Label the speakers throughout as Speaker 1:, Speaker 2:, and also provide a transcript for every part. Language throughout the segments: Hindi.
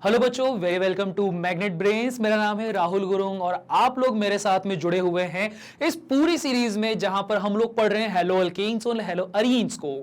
Speaker 1: हेलो बच्चों, very welcome to Magnet Brains. मेरा नाम है राहुल गुरुंग और आप लोग मेरे साथ में जुड़े हुए हैं इस पूरी सीरीज में जहां पर हम लोग पढ़ रहे हैं हेलो अल्केन्स और हेलो अरीन्स को।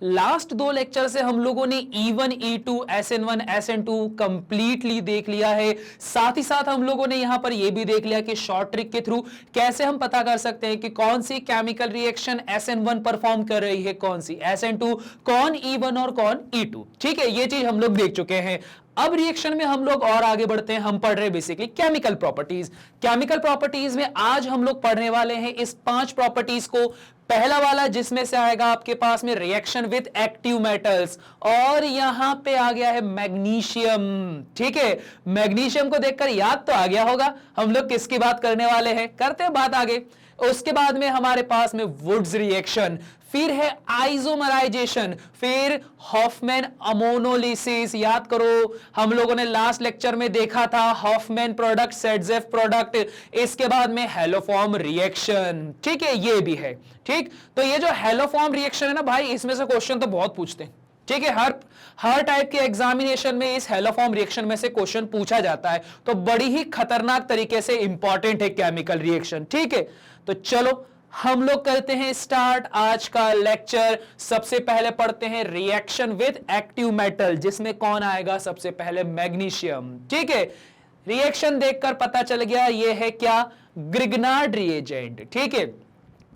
Speaker 1: लास्ट दो लेक्चर से हम लोगों ने E1, E2, SN1, SN2 completely देख लिया है। साथ ही साथ हम लोगों ने यहां पर यह भी देख लिया कि शॉर्ट ट्रिक के थ्रू कैसे हम पता कर सकते हैं कि कौन सी केमिकल रिएक्शन SN1 परफॉर्म कर रही है, कौन सी SN2, कौन E1 और कौन E2। ठीक है, ये चीज हम लोग देख चुके हैं। अब रिएक्शन में हम लोग और आगे बढ़ते हैं। हम पढ़ रहे हैं basically chemical properties. Chemical properties में आज हम लोग पढ़ने वाले हैं इस 5 प्रॉपर्टीज को। पहला वाला जिसमें से आएगा आपके पास में रिएक्शन विद एक्टिव मेटल्स, और यहां पे आ गया है मैग्नीशियम। ठीक है, मैग्नीशियम को देखकर याद तो आ गया होगा हम लोग किसकी बात करने वाले हैं। करते हैं बात आगे। उसके बाद में हमारे पास में वुड्स रिएक्शन, फिर है आइसोमराइजेशन, फिर हॉफमैन अमोनोलिसिस। याद करो हम लोगों ने लास्ट लेक्चर में देखा था हॉफमैन प्रोडक्ट, सेडजेफ प्रोडक्ट। इसके बाद में हेलोफॉर्म रिएक्शन। ठीक है, ये भी है। ठीक, तो ये जो हेलोफॉर्म रिएक्शन है ना भाई, इसमें से क्वेश्चन तो बहुत पूछते हैं। ठीक है, हर टाइप के एग्जामिनेशन में इस हेलोफॉर्म रिएक्शन में से क्वेश्चन पूछा जाता है, तो बड़ी ही खतरनाक तरीके से इंपॉर्टेंट है केमिकल रिएक्शन। ठीक है, तो चलो हम लोग करते हैं स्टार्ट आज का लेक्चर। सबसे पहले पढ़ते हैं रिएक्शन विद एक्टिव मेटल, जिसमें कौन आएगा सबसे पहले, मैग्नीशियम। ठीक है, रिएक्शन देखकर पता चल गया ये है क्या, ग्रिग्नार्ड रिएजेंट। ठीक है,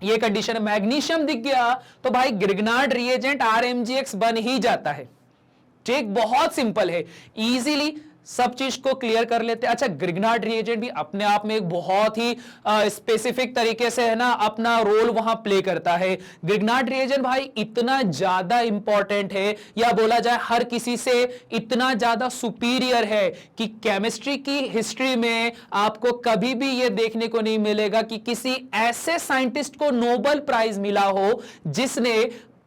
Speaker 1: ये कंडीशन है, मैग्नीशियम दिख गया तो भाई ग्रिग्नार्ड रिएजेंट RMgX बन ही जाता है। ठीक, बहुत सिंपल है, इजीली सब चीज को क्लियर कर लेते हैं। अच्छा, ग्रिग्नार्ड रिएजेंट भी अपने आप में एक बहुत ही स्पेसिफिक तरीके से है ना अपना रोल वहां प्ले करता है। ग्रिग्नार्ड रिएजेंट भाई इतना ज्यादा इंपॉर्टेंट है, या बोला जाए हर किसी से इतना ज्यादा सुपीरियर है कि केमिस्ट्री की हिस्ट्री में आपको कभी भी यह देखने को नहीं मिलेगा कि किसी ऐसे साइंटिस्ट को नोबेल प्राइज मिला हो जिसने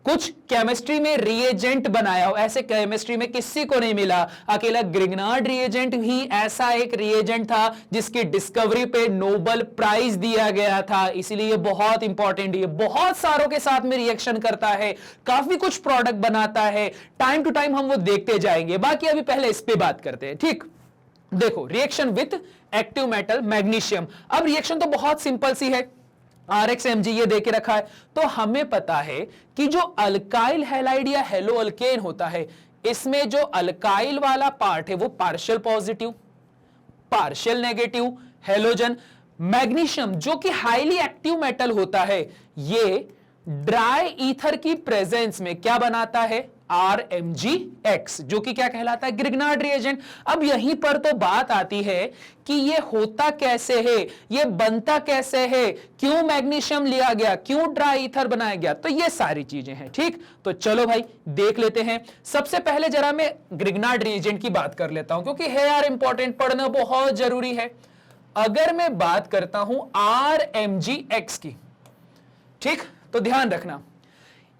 Speaker 1: कुछ केमिस्ट्री में रिएजेंट बनाया हो। ऐसे केमिस्ट्री में किसी को नहीं मिला। अकेला ग्रिग्नार्ड रिएजेंट ही ऐसा एक रिएजेंट था जिसकी डिस्कवरी पे नोबेल प्राइज दिया गया था। इसलिए बहुत इंपॉर्टेंट है, बहुत सारों के साथ में रिएक्शन करता है, काफी कुछ प्रोडक्ट बनाता है। टाइम टू टाइम हम वो देखते जाएंगे। बाकी अभी पहले इस पे बात करते हैं। ठीक, देखो reaction with active metal magnesium. अब रिएक्शन तो बहुत सिंपल सी है, RXMG ये दे के रखा है, तो हमें पता है कि जो अल्काइल हैलाइड या हेलो अल्केन होता है, इसमें जो अल्काइल वाला पार्ट है वो partial positive, partial negative halogen. Magnesium जो कि हाईली एक्टिव मेटल होता है, ये ड्राई ईथर की प्रेजेंस में क्या बनाता है, RMgX, जो कि क्या कहलाता है, ग्रिग्नार्ड रिएजेंट। अब यहीं पर तो बात आती है कि ये होता कैसे है, ये बनता कैसे है, क्यों मैग्नीशियम लिया गया, क्यों ड्राई ईथर बनाया गया, तो ये सारी चीजें हैं। ठीक, तो चलो भाई देख लेते हैं। सबसे पहले जरा मैं ग्रिग्नार्ड रिएजेंट की बात कर लेता हूं, क्योंकि है यार इंपॉर्टेंट, पढ़ना बहुत जरूरी है। अगर मैं बात करता हूं RMgX की, ठीक, तो ध्यान रखना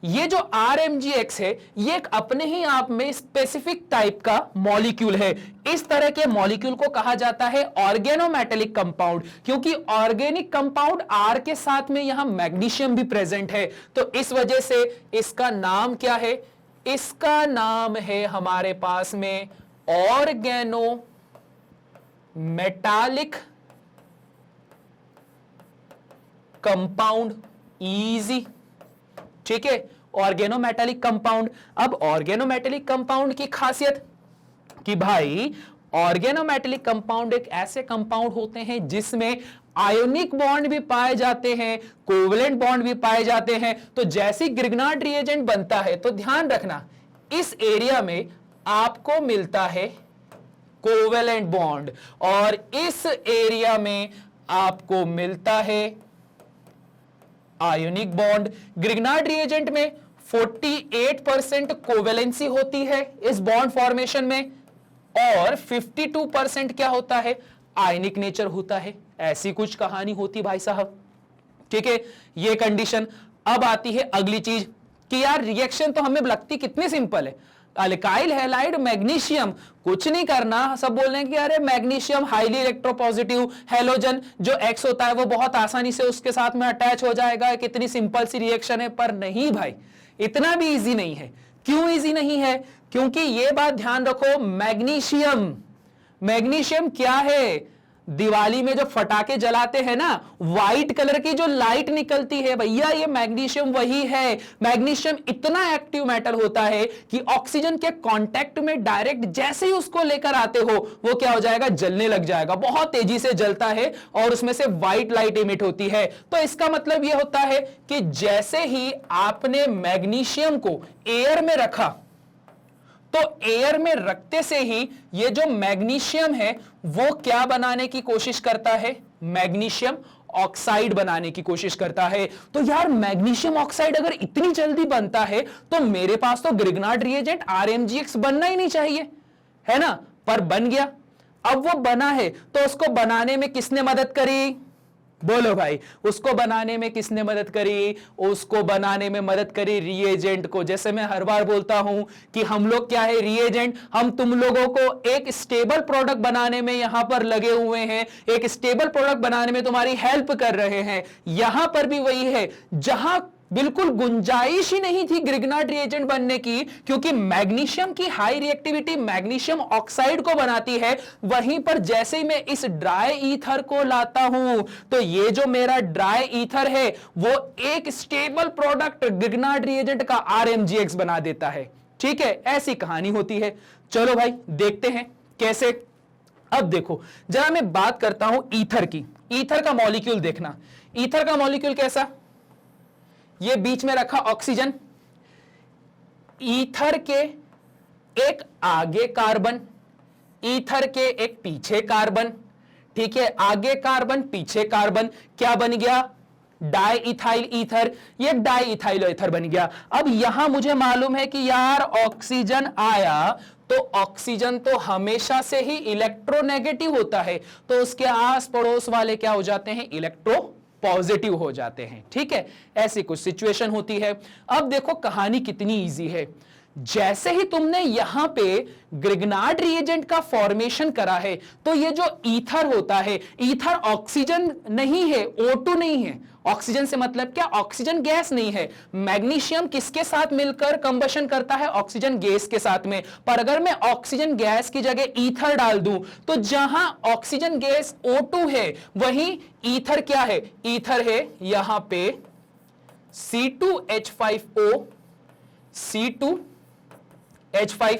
Speaker 1: ये जो RMgX है ये एक अपने ही आप में स्पेसिफिक टाइप का मॉलिक्यूल है। इस तरह के मॉलिक्यूल को कहा जाता है ऑर्गेनोमेटेलिक कंपाउंड, क्योंकि ऑर्गेनिक कंपाउंड R के साथ में यहां मैग्नीशियम भी प्रेजेंट है, तो इस वजह से इसका नाम क्या है, इसका नाम है हमारे पास में ऑर्गेनोमेटालिक कंपाउंड। इजी, ठीक है, ऑर्गेनोमेटालिक कंपाउंड। अब ऑर्गेनोमेटालिक कंपाउंड की खासियत कि भाई ऑर्गेनोमेटालिक कंपाउंड एक ऐसे कंपाउंड होते हैं जिसमें आयोनिक बॉन्ड भी पाए जाते हैं, कोवेलेंट बॉन्ड भी पाए जाते हैं। तो जैसे ग्रिग्नार्ड रिएजेंट बनता है तो ध्यान रखना इस एरिया में आपको मिलता है कोवेलेंट बॉन्ड, और इस एरिया में आपको मिलता है आयोनिक बॉन्ड। ग्रिग्नार्ड रिएजेंट में 48% कोवेलेंसी होती है इस बॉन्ड फॉर्मेशन में, और 52% क्या होता है, आयनिक नेचर होता है। ऐसी कुछ कहानी होती भाई साहब। ठीक है, ये कंडीशन। अब आती है अगली चीज कि यार रिएक्शन तो हमें लगती कितनी सिंपल है, अल्काइल हैलाइड मैग्नीशियम, कुछ नहीं करना, सब बोल रहे हैं कि अरे मैग्नीशियम हाईली इलेक्ट्रोपॉजिटिव, हेलोजन जो X होता है वो बहुत आसानी से उसके साथ में अटैच हो जाएगा, कितनी सिंपल सी रिएक्शन है। पर नहीं भाई, इतना भी इजी नहीं है। क्यों इजी नहीं है? क्योंकि ये बात ध्यान रखो, मैग्नीशियम मैग्नीशियम क्या है? दिवाली में जो फटाके जलाते हैं ना, व्हाइट कलर की जो लाइट निकलती है भैया, ये मैग्नीशियम वही है। मैग्नीशियम इतना एक्टिव मेटल होता है कि ऑक्सीजन के कांटेक्ट में डायरेक्ट जैसे ही उसको लेकर आते हो वो क्या हो जाएगा, जलने लग जाएगा, बहुत तेजी से जलता है और उसमें से व्हाइट लाइट इमिट होती है। तो इसका मतलब यह होता है कि जैसे ही आपने मैग्नीशियम को एयर में रखा तो एयर में रखते से ही ये जो मैग्नीशियम है वो क्या बनाने की कोशिश करता है, मैग्नीशियम ऑक्साइड बनाने की कोशिश करता है। तो यार मैग्नीशियम ऑक्साइड अगर इतनी जल्दी बनता है तो मेरे पास तो ग्रिग्नार्ड रिएजेंट RMGX बनना ही नहीं चाहिए, है ना, पर बन गया। अब वो बना है तो उसको बनाने में किसने मदद करी, बोलो भाई, उसको बनाने में किसने मदद करी? उसको बनाने में मदद करी रिएजेंट को। जैसे मैं हर बार बोलता हूं कि हम लोग क्या है, रिएजेंट, हम तुम लोगों को एक स्टेबल प्रोडक्ट बनाने में यहां पर लगे हुए हैं, एक स्टेबल प्रोडक्ट बनाने में तुम्हारी हेल्प कर रहे हैं। यहां पर भी वही है, जहां बिल्कुल गुंजाइश ही नहीं थी ग्रिग्नार्ड रिएजेंट बनने की, क्योंकि मैग्नीशियम की हाई रिएक्टिविटी मैग्नीशियम ऑक्साइड को बनाती है, वहीं पर जैसे ही मैं इस ड्राई ईथर को लाता हूं तो ये जो मेरा ड्राई ईथर है वो एक स्टेबल प्रोडक्ट ग्रिग्नार्ड रिएजेंट का RMGX बना देता है। ठीक है, ऐसी कहानी होती है। चलो भाई देखते हैं कैसे। अब देखो जरा मैं बात करता हूं ईथर की। ईथर का मॉलिक्यूल देखना, ईथर का मॉलिक्यूल कैसा, ये बीच में रखा ऑक्सीजन, ईथर के एक आगे कार्बन, ईथर के एक पीछे कार्बन, ठीक है, आगे कार्बन पीछे कार्बन, क्या बन गया, डाई इथाइल ईथर। ये डाई इथाइल ईथर बन गया। अब यहां मुझे मालूम है कि यार ऑक्सीजन आया तो ऑक्सीजन तो हमेशा से ही इलेक्ट्रोनेगेटिव होता है, तो उसके आस पड़ोस वाले क्या हो जाते हैं, इलेक्ट्रो पॉजिटिव हो जाते हैं। ठीक है, ऐसी कुछ सिचुएशन होती है। अब देखो कहानी कितनी इजी है। जैसे ही तुमने यहां पे ग्रिग्नार्ड रिएजेंट का फॉर्मेशन करा है तो ये जो ईथर होता है, ईथर ऑक्सीजन नहीं है, O2 नहीं है। ऑक्सीजन से मतलब क्या, ऑक्सीजन गैस नहीं है। मैग्नीशियम किसके साथ मिलकर कंबशन करता है, ऑक्सीजन गैस के साथ में। पर अगर मैं ऑक्सीजन गैस की जगह ईथर डाल दूं तो जहां ऑक्सीजन गैस O2 है वहीं ईथर क्या है, ईथर है यहां पे C2H5O, C2H5।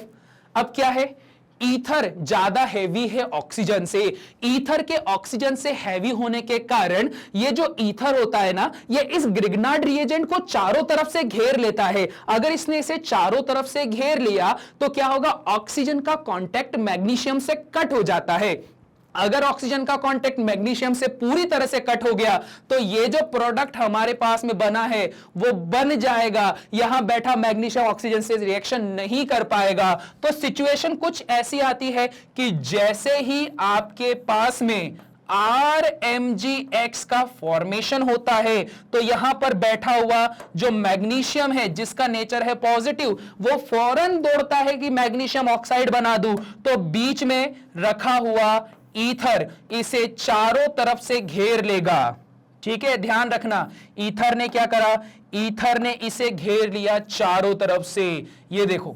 Speaker 1: अब क्या है, ईथर ज्यादा हैवी है ऑक्सीजन से। ईथर के ऑक्सीजन से हैवी होने के कारण ये जो ईथर होता है ना, ये इस ग्रिग्नार्ड रिएजेंट को चारों तरफ से घेर लेता है। अगर इसने इसे चारों तरफ से घेर लिया तो क्या होगा, ऑक्सीजन का कांटेक्ट मैग्नीशियम से कट हो जाता है। अगर ऑक्सीजन का कांटेक्ट मैग्नीशियम से पूरी तरह से कट हो गया तो ये जो प्रोडक्ट हमारे पास में बना है वो बन जाएगा, यहां बैठा मैग्नीशियम ऑक्सीजन से रिएक्शन नहीं कर पाएगा। तो सिचुएशन कुछ ऐसी आती है कि जैसे ही आपके पास में RMGX का फॉर्मेशन होता है तो यहां पर बैठा हुआ जो मैग्नीशियम है जिसका नेचर है पॉजिटिव, वो फौरन दौड़ता है कि मैग्नीशियम ऑक्साइड बना दूं। तो बीच में रखा हुआ ईथर इसे चारों तरफ से घेर लेगा। ठीक है, ध्यान रखना, ईथर ने क्या करा, ईथर ने इसे घेर लिया चारों तरफ से। ये देखो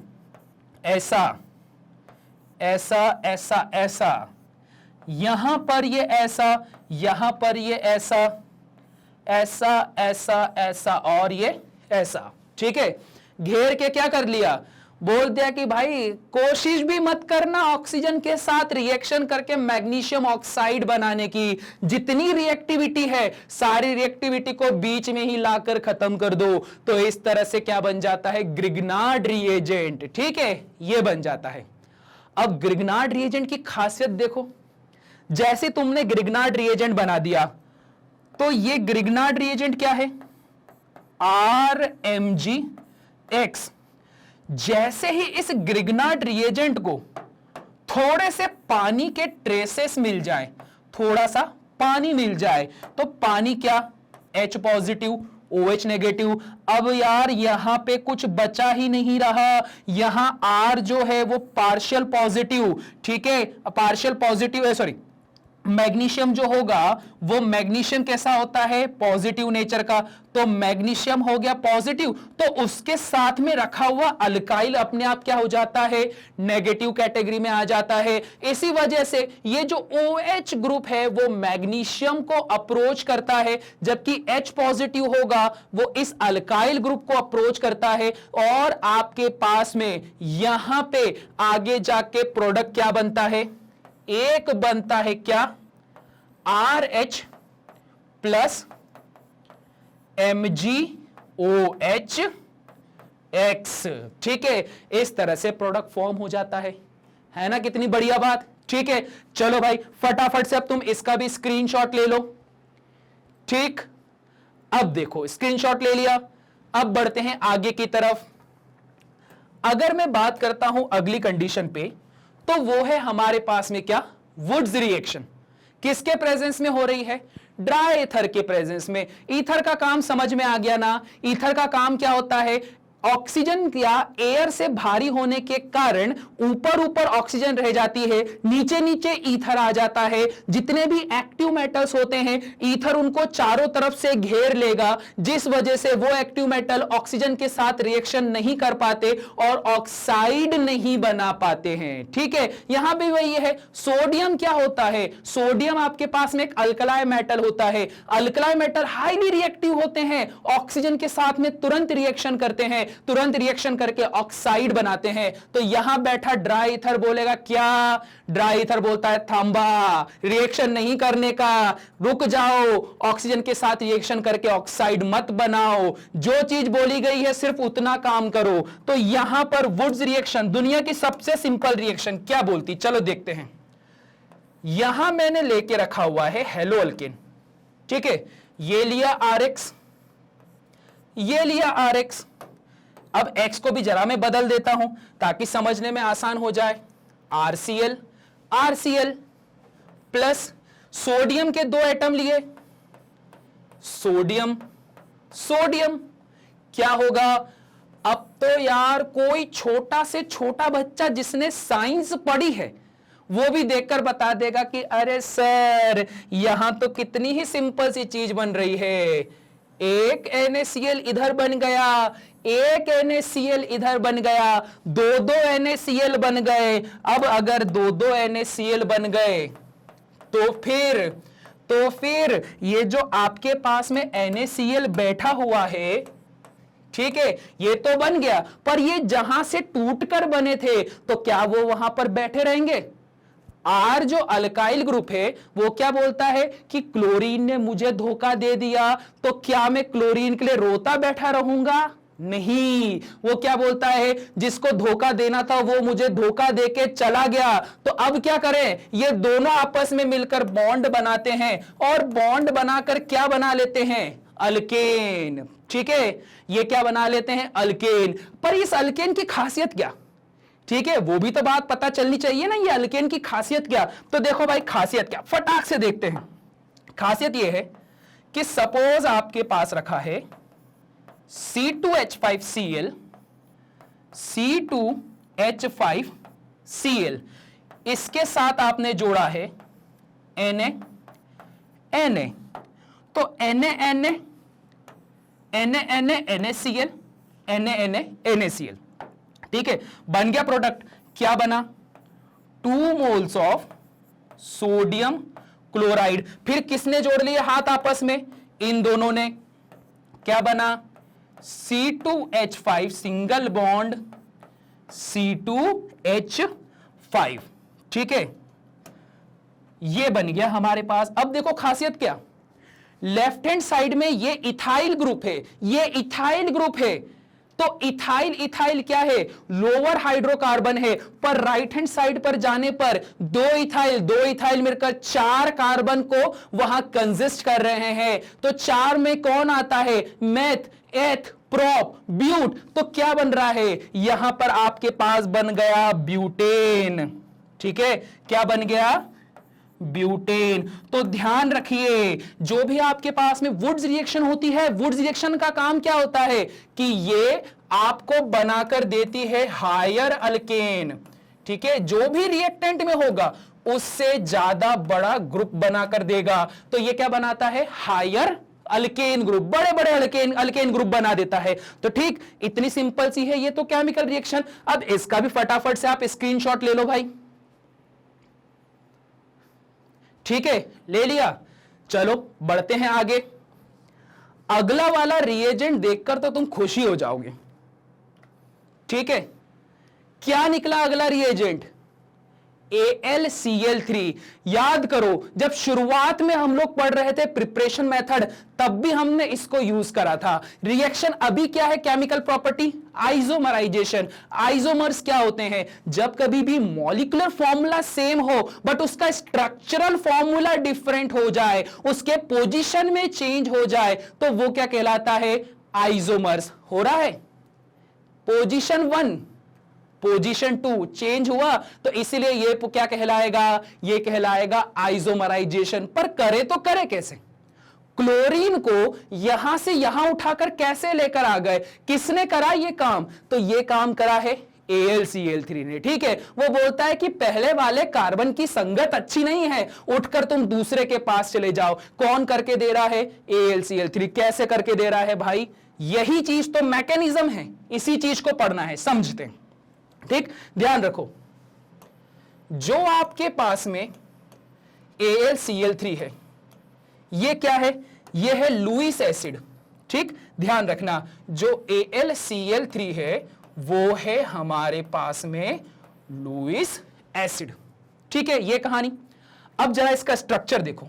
Speaker 1: ऐसा ऐसा ऐसा ऐसा, यहां पर ये ऐसा, यहां पर ये ऐसा, ऐसा ऐसा ऐसा और ये ऐसा। ठीक है, घेर के क्या कर लिया, बोल दिया कि भाई कोशिश भी मत करना ऑक्सीजन के साथ रिएक्शन करके मैग्नीशियम ऑक्साइड बनाने की। जितनी रिएक्टिविटी है सारी रिएक्टिविटी को बीच में ही लाकर खत्म कर दो। तो इस तरह से क्या बन जाता है, ग्रिग्नार्ड रिएजेंट। ठीक है, यह बन जाता है। अब ग्रिग्नार्ड रिएजेंट की खासियत देखो, जैसे तुमने ग्रिग्नार्ड रिएजेंट बना दिया तो ये ग्रिग्नार्ड रिएजेंट क्या है, RMGX। जैसे ही इस ग्रिग्नार्ड रिएजेंट को थोड़े से पानी के ट्रेसेस मिल जाए, थोड़ा सा पानी मिल जाए, तो पानी क्या, H पॉजिटिव OH नेगेटिव। अब यार यहां पे कुछ बचा ही नहीं रहा, यहां R जो है वो पार्शियल पॉजिटिव, ठीक है, पार्शियल पॉजिटिव है, सॉरी मैग्नीशियम जो होगा वो मैग्नीशियम कैसा होता है, पॉजिटिव नेचर का, तो मैग्नीशियम हो गया पॉजिटिव, तो उसके साथ में रखा हुआ अल्काइल अपने आप क्या हो जाता है, नेगेटिव कैटेगरी में आ जाता है। इसी वजह से ये जो OH ग्रुप है वो मैग्नीशियम को अप्रोच करता है, जबकि H पॉजिटिव होगा वो इस अल्काइल ग्रुप को अप्रोच करता है, और आपके पास में यहां पे आगे जाके प्रोडक्ट क्या बनता है, एक बनता है क्या, RH प्लस MgOH X। ठीक है, इस तरह से प्रोडक्ट फॉर्म हो जाता है ना, कितनी बढ़िया बात। ठीक है, चलो भाई फटाफट से अब तुम इसका भी स्क्रीनशॉट ले लो। ठीक, अब देखो स्क्रीनशॉट ले लिया, अब बढ़ते हैं आगे की तरफ। अगर मैं बात करता हूं अगली कंडीशन पे, तो वो है हमारे पास में क्या, वुड्स रिएक्शन। किसके प्रेजेंस में हो रही है, ड्राई ईथर के प्रेजेंस में। ईथर का काम समझ में आ गया ना, ईथर का काम क्या होता है, ऑक्सीजन या एयर से भारी होने के कारण ऊपर ऊपर ऑक्सीजन रह जाती है, नीचे नीचे ईथर आ जाता है। जितने भी एक्टिव मेटल्स होते हैं ईथर उनको चारों तरफ से घेर लेगा, जिस वजह से वो एक्टिव मेटल ऑक्सीजन के साथ रिएक्शन नहीं कर पाते और ऑक्साइड नहीं बना पाते हैं। ठीक है, यहां भी वही है। सोडियम क्या होता है, सोडियम आपके पास में एक अल्कलाई मेटल होता है। अल्कलाई मेटल हाईली रिएक्टिव होते हैं, ऑक्सीजन के साथ में तुरंत रिएक्शन करते हैं, तुरंत रिएक्शन करके ऑक्साइड बनाते हैं। तो यहां बैठा ड्राई ईथर बोलेगा क्या, ड्राई ईथर बोलता है थांबा, रिएक्शन नहीं करने का, रुक जाओ, ऑक्सीजन के साथ रिएक्शन करके ऑक्साइड मत बनाओ, जो चीज बोली गई है सिर्फ उतना काम करो। तो यहां पर वुड्स रिएक्शन दुनिया की सबसे सिंपल रिएक्शन क्या बोलती, चलो देखते हैं। यहां मैंने लेके रखा हुआ है हेलो अल्केन। ठीक है, ये लिया RX, ये लिया RX। अब X को भी जरा मैं बदल देता हूं ताकि समझने में आसान हो जाए। RCl, RCl प्लस सोडियम के 2 एटम लिए, सोडियम, सोडियम, क्या होगा। अब तो यार कोई छोटा से छोटा बच्चा जिसने साइंस पढ़ी है वो भी देखकर बता देगा कि अरे सर यहां तो कितनी ही सिंपल सी चीज बन रही है। एक NaCl इधर बन गया, एक NaCl इधर बन गया, 2-2 NaCl बन गए। अब अगर 2-2 NaCl बन गए तो फिर ये जो आपके पास में NaCl बैठा हुआ है, ठीक है, ये तो बन गया, पर ये जहां से टूटकर बने थे तो क्या वो वहां पर बैठे रहेंगे। R जो अल्काइल ग्रुप है वो क्या बोलता है कि क्लोरीन ने मुझे धोखा दे दिया, तो क्या मैं क्लोरीन के लिए रोता बैठा रहूंगा, नहीं। वो क्या बोलता है, जिसको धोखा देना था वो मुझे धोखा देके चला गया, तो अब क्या करें, ये दोनों आपस में मिलकर बॉन्ड बनाते हैं, और बॉन्ड बनाकर क्या बना लेते हैं, अल्केन। ठीक है, ये क्या बना लेते हैं, अल्केन। पर इस अल्केन की खासियत क्या, ठीक है, वो भी तो बात पता चलनी चाहिए ना, ये अल्केन की खासियत क्या। तो देखो भाई खासियत क्या, फटाक से देखते हैं। खासियत ये है कि सपोज आपके पास रखा है C2H5Cl, C2H5Cl, इसके साथ आपने जोड़ा है Na, Na, तो Na, NaCl, NaCl, ठीक है, बन गया प्रोडक्ट। क्या बना, 2 मोल्स ऑफ सोडियम क्लोराइड। फिर किसने जोड़ लिए हाथ आपस में, इन दोनों ने, क्या बना, C2H5 सिंगल बॉन्ड C2H5। ठीक है, ये बन गया हमारे पास। अब देखो खासियत क्या, लेफ्ट हैंड साइड में ये इथाइल ग्रुप है, ये इथाइल ग्रुप है, तो इथाइल, इथाइल क्या है, लोअर हाइड्रोकार्बन है, पर राइट हैंड साइड पर जाने पर दो इथाइल मिलकर 4 कार्बन को वहां कंजिस्ट कर रहे हैं। तो 4 में कौन आता है, मेथ, एथ, प्रोप, ब्यूट, तो क्या बन रहा है, यहां पर आपके पास बन गया ब्यूटेन। ठीक है, क्या बन गया, ब्यूटेन। तो ध्यान रखिए, जो भी आपके पास में वुड्स रिएक्शन होती है, वुड्स रिएक्शन का काम क्या होता है कि ये आपको बनाकर देती है हायर अल्केन। ठीक है, जो भी रिएक्टेंट में होगा उससे ज्यादा बड़ा ग्रुप बनाकर देगा। तो ये क्या बनाता है? हायर अल्केन ग्रुप, बड़े बड़े अल्केन ग्रुप बना देता है। तो ठीक, इतनी सिंपल सी है ये तो केमिकल रिएक्शन। अब इसका भी फटाफट से आप स्क्रीनशॉट ले लो भाई। ठीक है, ले लिया। चलो बढ़ते हैं आगे। अगला वाला रिएजेंट देखकर तो तुम खुशी हो जाओगे। ठीक है, क्या निकला अगला रिएजेंट? AlCl3। याद करो, जब शुरुआत में हम लोग पढ़ रहे थे प्रिपरेशन मेथड, तब भी हमने इसको यूज करा था। रिएक्शन अभी क्या है? Chemical property isomerisation. आइसोमर्स क्या होते हैं? जब कभी भी मॉलिक्यूलर फॉर्मूला सेम हो बट उसका स्ट्रक्चरल फॉर्मूला डिफरेंट हो जाए, उसके पोजीशन में चेंज हो जाए, तो वो क्या कहलाता है? आइसोमर्स। हो रहा है पोजीशन 1 पोजीशन 2 चेंज हुआ, तो इसलिए ये क्या कहलाएगा? ये कहलाएगा आइसोमराइजेशन। पर करे तो करे कैसे? क्लोरीन को यहां से यहां उठाकर कैसे लेकर आ गए? किसने करा ये काम? तो ये काम करा है AlCl3 ने। ठीक है, वो बोलता है कि पहले वाले कार्बन की संगत अच्छी नहीं है, उठकर तुम दूसरे के पास चले जाओ। कौन करके दे रहा है? AlCl3। कैसे करके दे रहा है भाई? यही चीज तो मैकेनिज्म है, इसी चीज को पढ़ना है, समझते हैं। ठीक, ध्यान रखो, जो आपके पास में AlCl3 है, ये क्या है? ये है लुईस एसिड। ठीक, ध्यान रखना, जो AlCl3 है वो है हमारे पास में लुईस एसिड। ठीक है, ये कहानी। अब जरा इसका स्ट्रक्चर देखो।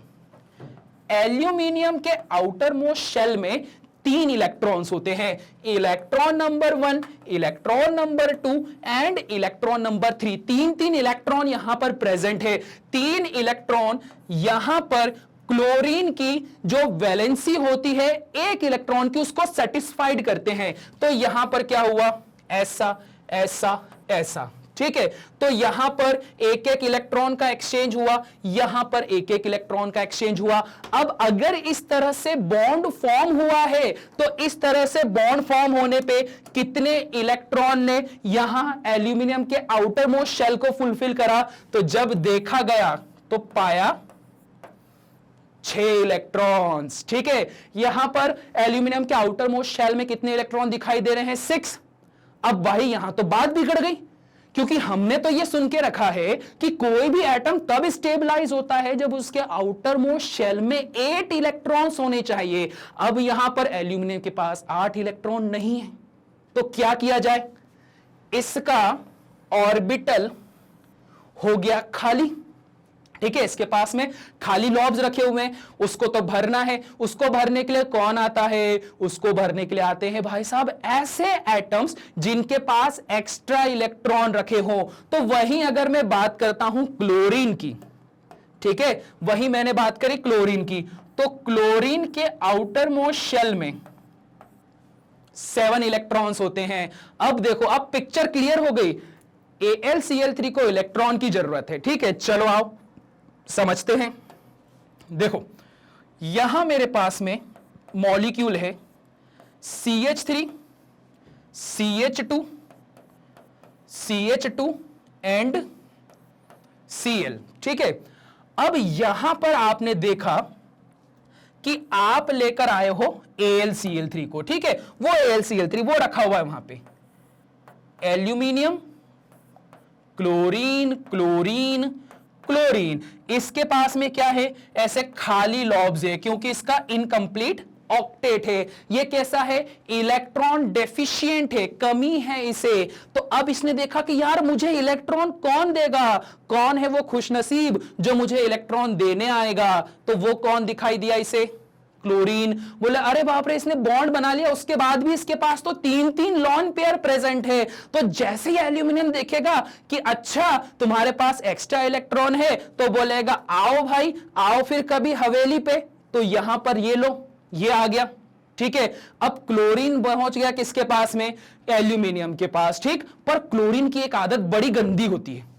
Speaker 1: एल्यूमिनियम के आउटर मोस्ट शेल में 3 इलेक्ट्रॉन्स होते हैं, electron number 1, electron number 2 and electron number 3। 3 electron यहां पर प्रेजेंट है। 3 इलेक्ट्रॉन यहां पर क्लोरीन की जो वैलेंसी होती है 1 इलेक्ट्रॉन की, उसको सेटिस्फाइड करते हैं। तो यहां पर क्या हुआ? ऐसा ऐसा ऐसा। ठीक है, तो यहां पर एक एक इलेक्ट्रॉन का एक्सचेंज हुआ, यहां पर एक एक इलेक्ट्रॉन का एक्सचेंज हुआ। अब अगर इस तरह से बॉन्ड फॉर्म हुआ है, तो इस तरह से बॉन्ड फॉर्म होने पे कितने इलेक्ट्रॉन ने यहां एल्यूमिनियम के आउटर मोस्ट शेल को फुलफिल करा? तो जब देखा गया तो पाया 6 इलेक्ट्रॉन्स। ठीक है, यहां पर एल्यूमिनियम के आउटर मोस्ट शेल में कितने इलेक्ट्रॉन दिखाई दे रहे हैं? 6। अब भाई यहां तो बात बिगड़ गई, क्योंकि हमने तो यह सुन के रखा है कि कोई भी एटम तब स्टेबलाइज होता है जब उसके आउटर मोस्ट शेल में 8 इलेक्ट्रॉन्स होने चाहिए। अब यहां पर एल्यूमिनियम के पास 8 इलेक्ट्रॉन नहीं है, तो क्या किया जाए? इसका ऑर्बिटल हो गया खाली। ठीक है, इसके पास में खाली लॉब्स रखे हुए हैं, उसको तो भरना है। उसको भरने के लिए कौन आता है? उसको भरने के लिए आते हैं भाई साहब ऐसे एटम्स जिनके पास एक्स्ट्रा इलेक्ट्रॉन रखे हो। तो वहीं अगर मैं बात करता हूं क्लोरीन की, ठीक है, वही मैंने बात करी क्लोरीन की, तो क्लोरीन के आउटर मोस्ट शेल में 7 इलेक्ट्रॉन्स होते हैं। अब देखो, अब पिक्चर क्लियर हो गई। AlCl3 को इलेक्ट्रॉन की जरूरत है। ठीक है, चलो आओ समझते हैं। देखो, यहां मेरे पास में मॉलिक्यूल है CH3, CH2, CH2 and Cl। ठीक है, अब यहां पर आपने देखा कि आप लेकर आए हो AlCl3 को। ठीक है, वो AlCl3 वो रखा हुआ है वहां पे। एल्यूमिनियम, क्लोरीन, क्लोरीन, क्लोरीन, इसके पास में क्या है? ऐसे खाली लॉब्स है, क्योंकि इसका इनकम्प्लीट ऑक्टेट है। ये कैसा है? इलेक्ट्रॉन डेफिशिएंट है, कमी है इसे। तो अब इसने देखा कि यार मुझे इलेक्ट्रॉन कौन देगा? कौन है वो खुशनसीब जो मुझे इलेक्ट्रॉन देने आएगा? तो वो कौन दिखाई दिया इसे? क्लोरीन। बोले अरे बाप रे, इसने बॉन्ड बना लिया, उसके बाद भी इसके पास तो 3 लॉन पेयर प्रेजेंट है। तो जैसे ही एल्यूमिनियम देखेगा कि अच्छा तुम्हारे पास एक्स्ट्रा इलेक्ट्रॉन है, तो बोलेगा आओ भाई आओ फिर कभी हवेली पे। तो यहां पर ये लो, ये आ गया। ठीक है, अब क्लोरीन पहुंच गया किसके पास में? एल्यूमिनियम के पास। ठीक, पर क्लोरीन की एक आदत बड़ी गंदी होती है।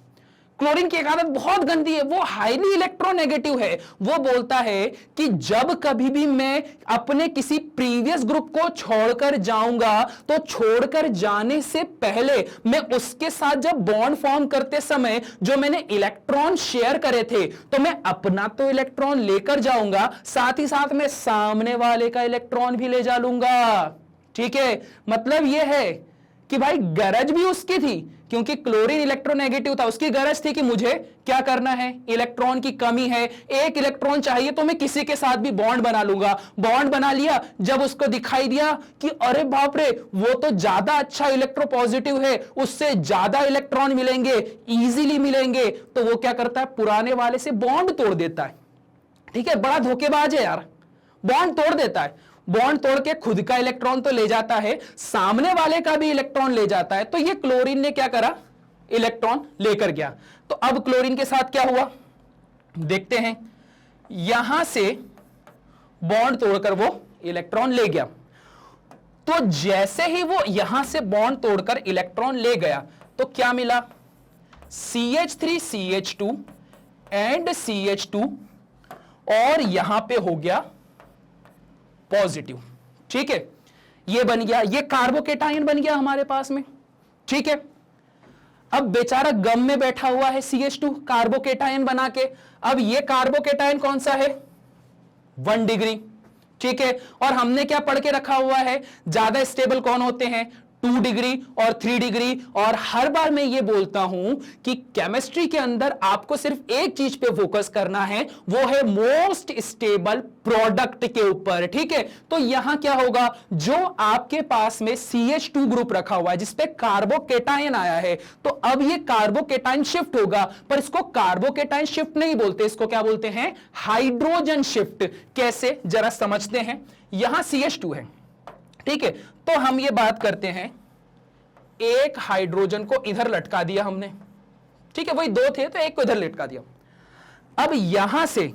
Speaker 1: क्लोरीन की एक आदत बहुत गंदी है, वो हाईली इलेक्ट्रोनेगेटिव है। वो बोलता है कि जब कभी भी मैं अपने किसी प्रीवियस ग्रुप को छोड़कर जाऊंगा तो छोड़कर जाने से पहले मैं उसके साथ जब बॉन्ड फॉर्म करते समय जो मैंने इलेक्ट्रॉन शेयर करे थे तो मैं अपना तो इलेक्ट्रॉन लेकर जाऊंगा, साथ ही साथ मैं सामने वाले का इलेक्ट्रॉन भी ले जा लूंगा। ठीक है, मतलब यह है कि भाई गरज भी उसकी थी, क्योंकि क्लोरीन इलेक्ट्रोनेगेटिव था, उसकी गरज थी कि मुझे क्या करना है, इलेक्ट्रॉन की कमी है, एक इलेक्ट्रॉन चाहिए तो मैं किसी के साथ भी बॉन्ड बना लूंगा। बॉन्ड बना लिया, जब उसको दिखाई दिया कि अरे बाप रे वो तो ज्यादा अच्छा इलेक्ट्रोपॉजिटिव है, उससे ज्यादा इलेक्ट्रॉन मिलेंगे, इजीली मिलेंगे, तो वो क्या करता है, पुराने वाले से बॉन्ड तोड़ देता है। ठीक है, बड़ा धोखेबाज है यार, बॉन्ड तोड़ देता है, बॉन्ड तोड़ के खुद का इलेक्ट्रॉन तो ले जाता है, सामने वाले का भी इलेक्ट्रॉन ले जाता है। तो ये क्लोरीन ने क्या करा, इलेक्ट्रॉन लेकर गया। तो अब क्लोरीन के साथ क्या हुआ देखते हैं। यहां से बॉन्ड तोड़कर वो इलेक्ट्रॉन ले गया, तो जैसे ही वो यहां से बॉन्ड तोड़कर इलेक्ट्रॉन ले गया तो क्या मिला, CH3CH2 एंड CH2, और यहां पे हो गया पॉजिटिव। ठीक है, ये बन गया, ये कार्बोकेटायन बन गया हमारे पास में। ठीक है, अब बेचारा गम में बैठा हुआ है CH2 कार्बोकेटायन बना के। अब ये कार्बोकेटायन कौन सा है, 1 डिग्री। ठीक है, और हमने क्या पढ़ के रखा हुआ है, ज्यादा स्टेबल कौन होते हैं, 2 डिग्री और 3 डिग्री। और हर बार मैं ये बोलता हूं कि केमिस्ट्री के अंदर आपको सिर्फ एक चीज पे फोकस करना है, वो है मोस्ट स्टेबल प्रोडक्ट के ऊपर। ठीक है, तो यहां क्या होगा, जो आपके पास में CH2 ग्रुप रखा हुआ है जिसपे कार्बोकेटायन आया है, तो अब ये कार्बोकेटायन शिफ्ट होगा, पर इसको कार्बोकेटायन शिफ्ट नहीं बोलते, इसको क्या बोलते हैं, हाइड्रोजन शिफ्ट। कैसे, जरा समझते हैं। यहां CH2 है, ठीक है, तो हम ये बात करते हैं, एक हाइड्रोजन को इधर लटका दिया हमने। ठीक है, वही 2 थे तो एक को इधर लटका दिया। अब यहां से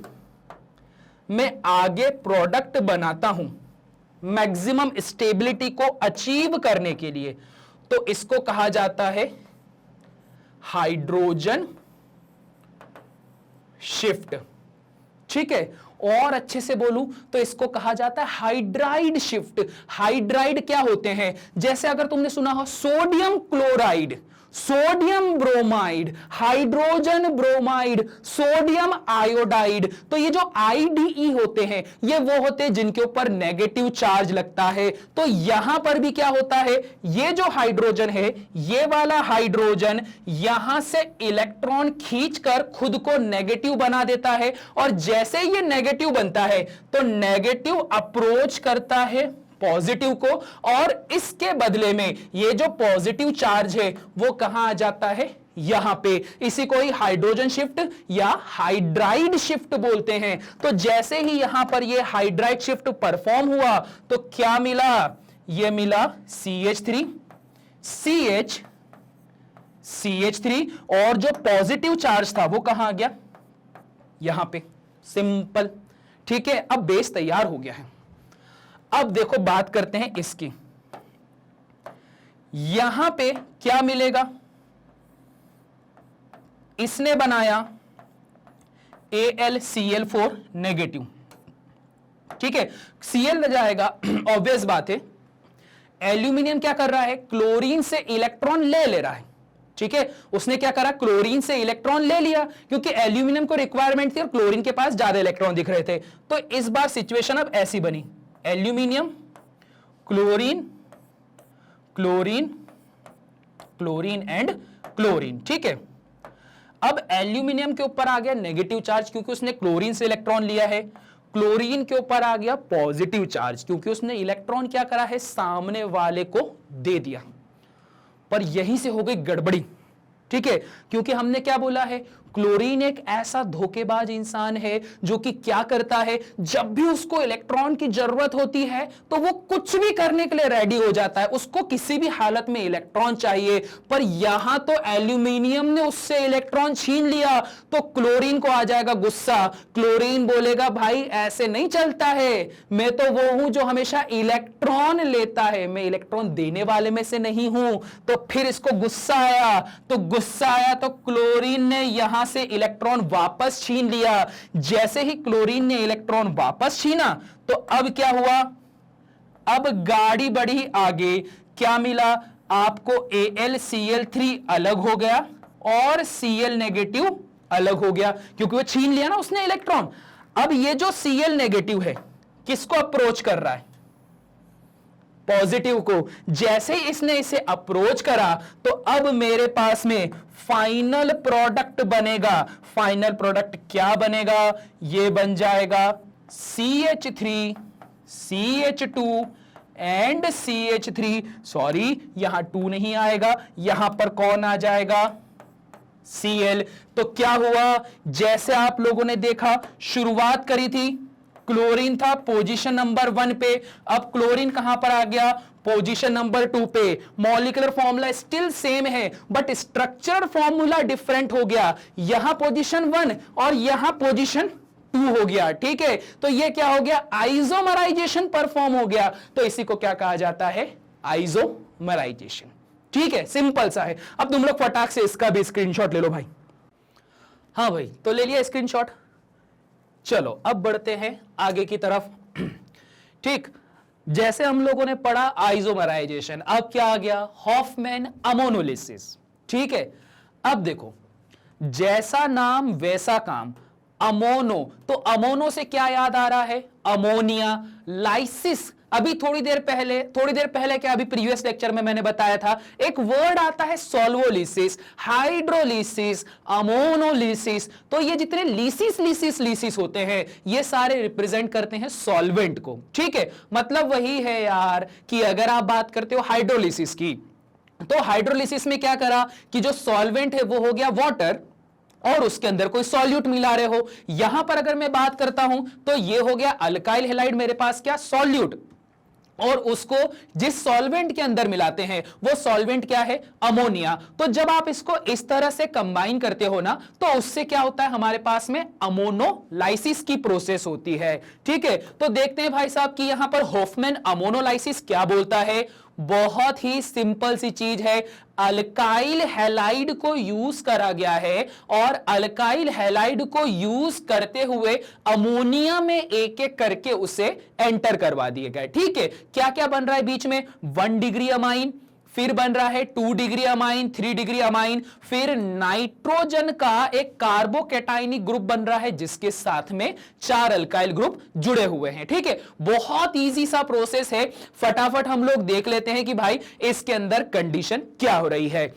Speaker 1: मैं आगे प्रोडक्ट बनाता हूं मैक्सिमम स्टेबिलिटी को अचीव करने के लिए, तो इसको कहा जाता है हाइड्रोजन शिफ्ट। ठीक है, और अच्छे से बोलूं तो इसको कहा जाता है हाइड्राइड शिफ्ट। हाइड्राइड क्या होते हैं, जैसे अगर तुमने सुना हो sodium chloride, sodium bromide, hydrogen bromide, sodium iodide, तो ये जो IDE होते हैं ये वो होते हैं जिनके ऊपर नेगेटिव चार्ज लगता है। तो यहां पर भी क्या होता है, ये जो हाइड्रोजन है, ये वाला हाइड्रोजन यहां से इलेक्ट्रॉन खींचकर खुद को नेगेटिव बना देता है, और जैसे ये नेगेटिव बनता है तो नेगेटिव अप्रोच करता है पॉजिटिव को, और इसके बदले में ये जो पॉजिटिव चार्ज है वो कहां आ जाता है, यहां पे। इसी को ही हाइड्रोजन शिफ्ट या हाइड्राइड शिफ्ट बोलते हैं। तो जैसे ही यहां पर ये हाइड्राइड शिफ्ट परफॉर्म हुआ तो क्या मिला, ये मिला CH3 CH3, और जो पॉजिटिव चार्ज था वो कहां आ गया, यहां पे। सिंपल। ठीक है, अब बेस तैयार हो गया है। अब देखो बात करते हैं इसकी, यहां पे क्या मिलेगा, इसने बनाया AlCl4 नेगेटिव। ठीक है, Cl न जाएगा, ऑब्वियस बात है। एल्यूमिनियम क्या कर रहा है, क्लोरीन से इलेक्ट्रॉन ले रहा है। ठीक है, उसने क्या करा, क्लोरीन से इलेक्ट्रॉन ले लिया, क्योंकि एल्यूमिनियम को रिक्वायरमेंट थी और क्लोरीन के पास ज्यादा इलेक्ट्रॉन दिख रहे थे। तो इस बार सिचुएशन अब ऐसी बनी, aluminium, chlorine, chlorine, chlorine and chlorine. ठीक है, अब एल्यूमिनियम के ऊपर आ गया नेगेटिव चार्ज क्योंकि उसने क्लोरीन से इलेक्ट्रॉन लिया है, क्लोरीन के ऊपर आ गया पॉजिटिव चार्ज क्योंकि उसने इलेक्ट्रॉन क्या करा है, सामने वाले को दे दिया। पर यहीं से हो गई गड़बड़ी। ठीक है, क्योंकि हमने क्या बोला है, क्लोरीन एक ऐसा धोखेबाज इंसान है जो कि क्या करता है, जब भी उसको इलेक्ट्रॉन की जरूरत होती है तो वो कुछ भी करने के लिए रेडी हो जाता है, उसको किसी भी हालत में इलेक्ट्रॉन चाहिए। पर यहां तो एल्यूमिनियम ने उससे इलेक्ट्रॉन छीन लिया तो क्लोरीन को आ जाएगा गुस्सा। क्लोरीन बोलेगा भाई ऐसे नहीं चलता है, मैं तो वो हूं जो हमेशा इलेक्ट्रॉन लेता है, मैं इलेक्ट्रॉन देने वाले में से नहीं हूं। तो फिर इसको गुस्सा आया, तो क्लोरीन ने यहां से इलेक्ट्रॉन वापस छीन लिया। जैसे ही क्लोरीन ने इलेक्ट्रॉन वापस छीना तो अब क्या हुआ, अब गाड़ी बढ़ी आगे, क्या मिला आपको, AlCl3 अलग हो गया और Cl नेगेटिव अलग हो गया, क्योंकि वो छीन लिया ना उसने इलेक्ट्रॉन। अब ये जो Cl नेगेटिव है किसको अप्रोच कर रहा है, पॉजिटिव को। जैसे इसने इसे अप्रोच करा तो अब मेरे पास में फाइनल प्रोडक्ट बनेगा। फाइनल प्रोडक्ट क्या बनेगा, ये बन जाएगा CH3 CH2 and CH3, sorry यहां 2 नहीं आएगा, यहां पर कौन आ जाएगा, Cl। तो क्या हुआ, जैसे आप लोगों ने देखा शुरुआत करी थी, क्लोरीन था पोजीशन नंबर 1 पे, अब क्लोरीन कहां पर आ गया, पोजीशन नंबर 2 पे। मॉलिक्यूलर फॉर्मूला स्टिल सेम है बट स्ट्रक्चरल फॉर्मूला डिफरेंट हो गया, यहां पोजीशन 1 और यहां पोजीशन 2 हो गया। ठीक है, तो ये क्या हो गया, आइसोमराइजेशन परफॉर्म हो गया। तो इसी को क्या कहा जाता है, आइसोमराइजेशन। ठीक है, सिंपल सा है। अब तुम लोग फटाक से इसका भी स्क्रीनशॉट ले लो भाई। हाँ भाई, तो ले लिया स्क्रीनशॉट। चलो अब बढ़ते हैं आगे की तरफ। ठीक, जैसे हम लोगों ने पढ़ा आइसोमराइजेशन, अब क्या आ गया, हॉफमैन अमोनोलिसिस। ठीक है, अब देखो जैसा नाम वैसा काम, अमोनो, तो अमोनो से क्या याद आ रहा है, अमोनिया। लाइसिस, अभी थोड़ी देर पहले क्या, अभी प्रीवियस लेक्चर में मैंने बताया था, एक वर्ड आता है सॉल्वोलिसिस, हाइड्रोलिसिस, अमोनोलिसिस। तो ये जितने लीसिस होते हैं ये सारे रिप्रेजेंट करते हैं सॉल्वेंट को। ठीक है, मतलब वही है यार कि अगर आप बात करते हो हाइड्रोलिसिस की, तो हाइड्रोलिसिस में क्या करा कि जो सॉल्वेंट है वो हो गया वाटर और उसके अंदर कोई सॉल्यूट मिला रहे हो। यहां पर अगर मैं बात करता हूं तो ये हो गया अल्काइल हैलाइड, मेरे पास क्या, सॉल्यूट, और उसको जिस सॉल्वेंट के अंदर मिलाते हैं वो सॉल्वेंट क्या है, अमोनिया। तो जब आप इसको इस तरह से कंबाइन करते हो ना तो उससे क्या होता है, हमारे पास में अमोनोलाइसिस की प्रोसेस होती है। ठीक है, तो देखते हैं भाई साहब कि यहां पर हॉफमैन अमोनोलाइसिस क्या बोलता है। बहुत ही सिंपल सी चीज है, अल्काइल हैलाइड को यूज करा गया है और अल्काइल हैलाइड को यूज करते हुए अमोनिया में एक एक करके उसे एंटर करवा दिए गए। ठीक है, क्या क्या बन रहा है बीच में, 1 डिग्री अमाइन, फिर बन रहा है 2 डिग्री अमाइन, 3 डिग्री अमाइन, फिर नाइट्रोजन का एक कार्बोकैटायनिक ग्रुप बन रहा है जिसके साथ में 4 अल्काइल ग्रुप जुड़े हुए हैं। ठीक है, बहुत इजी सा प्रोसेस है, फटाफट हम लोग देख लेते हैं कि भाई इसके अंदर कंडीशन क्या हो रही है।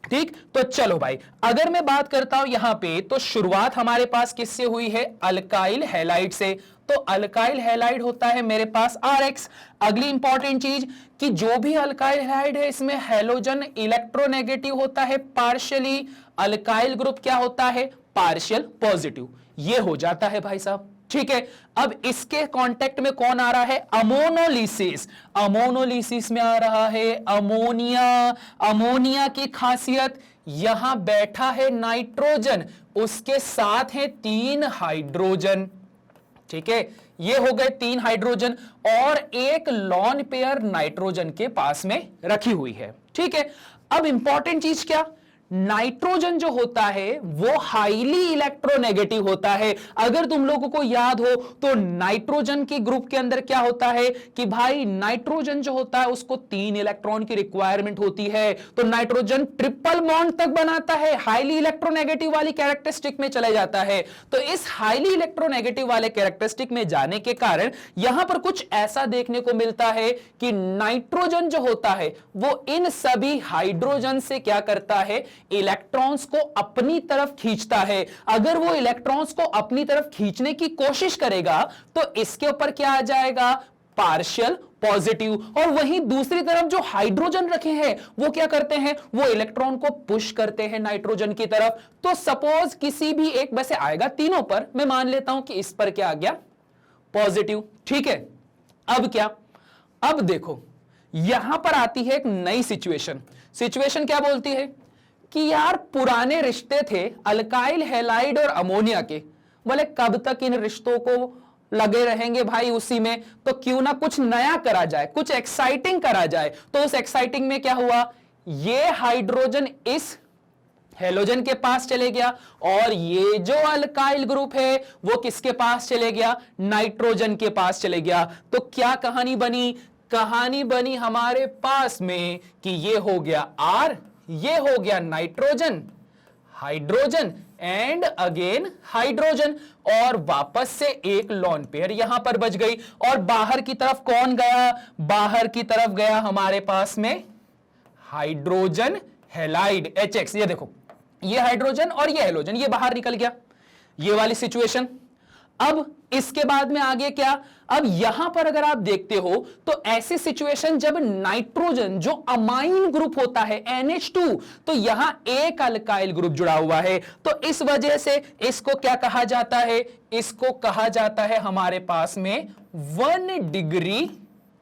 Speaker 1: ठीक, तो चलो भाई, अगर मैं बात करता हूं यहां पे तो शुरुआत हमारे पास किससे हुई है, अल्काइल हैलाइड से। तो अल्काइल हैलाइड होता है मेरे पास RX। अगली इंपॉर्टेंट चीज कि जो भी अल्काइल हैलाइड है इसमें हैलोजन इलेक्ट्रोनेगेटिव होता है पार्शियली, अल्काइल ग्रुप क्या होता है, पार्शियल पॉजिटिव। ये हो जाता है भाई साहब। ठीक है, अब इसके कांटेक्ट में कौन आ रहा है, अमोनोलिसिस। अमोनोलिसिस में आ रहा है अमोनिया। अमोनिया की खासियत, यहां बैठा है नाइट्रोजन, उसके साथ है 3 हाइड्रोजन। ठीक है, ये हो गए 3 हाइड्रोजन और एक लॉन पेयर नाइट्रोजन के पास में रखी हुई है। ठीक है, अब इंपॉर्टेंट चीज क्या, नाइट्रोजन जो होता है वो हाईली इलेक्ट्रोनेगेटिव होता है। अगर तुम लोगों को याद हो तो नाइट्रोजन के ग्रुप के अंदर क्या होता है कि भाई नाइट्रोजन जो होता है उसको 3 इलेक्ट्रॉन की रिक्वायरमेंट होती है, तो नाइट्रोजन ट्रिपल बॉन्ड तक बनाता है, हाईली इलेक्ट्रोनेगेटिव वाली कैरेक्टरिस्टिक में चले जाता है। तो इस हाईली इलेक्ट्रोनेगेटिव वाले कैरेक्टरिस्टिक में जाने के कारण यहां पर कुछ ऐसा देखने को मिलता है कि नाइट्रोजन जो होता है वो इन सभी हाइड्रोजन से क्या करता है, इलेक्ट्रॉन्स को अपनी तरफ खींचता है। अगर वो इलेक्ट्रॉन्स को अपनी तरफ खींचने की कोशिश करेगा तो इसके ऊपर क्या आ जाएगा, पार्शियल पॉजिटिव। और वहीं दूसरी तरफ जो हाइड्रोजन रखे हैं वो क्या करते हैं, वो इलेक्ट्रॉन को पुश करते हैं नाइट्रोजन की तरफ। तो सपोज किसी भी एक वैसे आएगा तीनों पर, मैं मान लेता हूं कि इस पर क्या आ गया, पॉजिटिव। ठीक है, अब क्या, अब देखो यहां पर आती है एक नई सिचुएशन। सिचुएशन क्या बोलती है कि यार पुराने रिश्ते थे अल्काइल हैलाइड और अमोनिया के, बोले कब तक इन रिश्तों को लगे रहेंगे भाई उसी में, तो क्यों ना कुछ नया करा जाए, कुछ एक्साइटिंग करा जाए। तो उस एक्साइटिंग में क्या हुआ, ये हाइड्रोजन इस हेलोजन के पास चले गया और ये जो अल्काइल ग्रुप है वो किसके पास चले गया, नाइट्रोजन के पास चले गया। तो क्या कहानी बनी, कहानी बनी हमारे पास में कि ये हो गया R, ये हो गया nitrogen, hydrogen and again hydrogen, और वापस से एक लोन पेयर यहां पर बच गई। और बाहर की तरफ कौन गया, बाहर की तरफ गया हमारे पास में हाइड्रोजन हैलाइड HX। ये देखो ये हाइड्रोजन और ये हैलोजन, ये बाहर निकल गया, ये वाली सिचुएशन। अब इसके बाद में आगे क्या, अब यहां पर अगर आप देखते हो तो ऐसी सिचुएशन जब नाइट्रोजन जो अमाइन ग्रुप होता है NH2, तो यहां एक अल्काइल ग्रुप जुड़ा हुआ है, तो इस वजह से इसको क्या कहा जाता है, इसको कहा जाता है हमारे पास में 1 डिग्री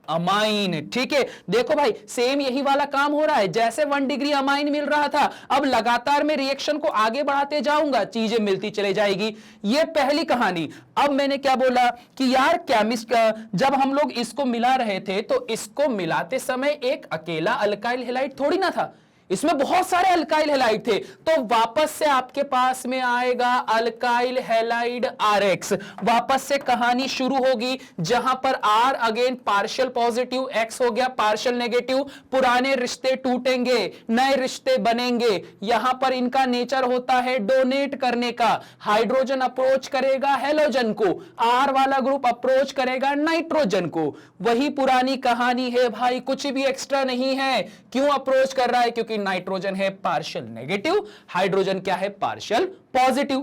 Speaker 1: अमाइन। ठीक है, देखो भाई सेम यही वाला काम हो रहा है, जैसे 1 डिग्री अमाइन मिल रहा था, अब लगातार मैं रिएक्शन को आगे बढ़ाते जाऊंगा, चीजें मिलती चली जाएगी। ये पहली कहानी। अब मैंने क्या बोला कि यार केमिस्ट जब हम लोग इसको मिला रहे थे तो इसको मिलाते समय एक अकेला अल्काइल हैलाइड थोड़ी ना था, इसमें बहुत सारे अल्काइल हैलाइड थे। तो वापस से आपके पास में आएगा अल्काइल हैलाइड RX, वापस से कहानी शुरू होगी जहां पर R again partial positive, X हो गया पार्शियल नेगेटिव। पुराने रिश्ते टूटेंगे, नए रिश्ते बनेंगे। यहां पर इनका नेचर होता है डोनेट करने का, हाइड्रोजन अप्रोच करेगा हेलोजन को, R वाला ग्रुप अप्रोच करेगा नाइट्रोजन को। वही पुरानी कहानी है भाई, कुछ भी एक्स्ट्रा नहीं है। क्यों अप्रोच कर रहा है, क्योंकि नाइट्रोजन है पार्शियल नेगेटिव, हाइड्रोजन क्या है पार्शियल पॉजिटिव।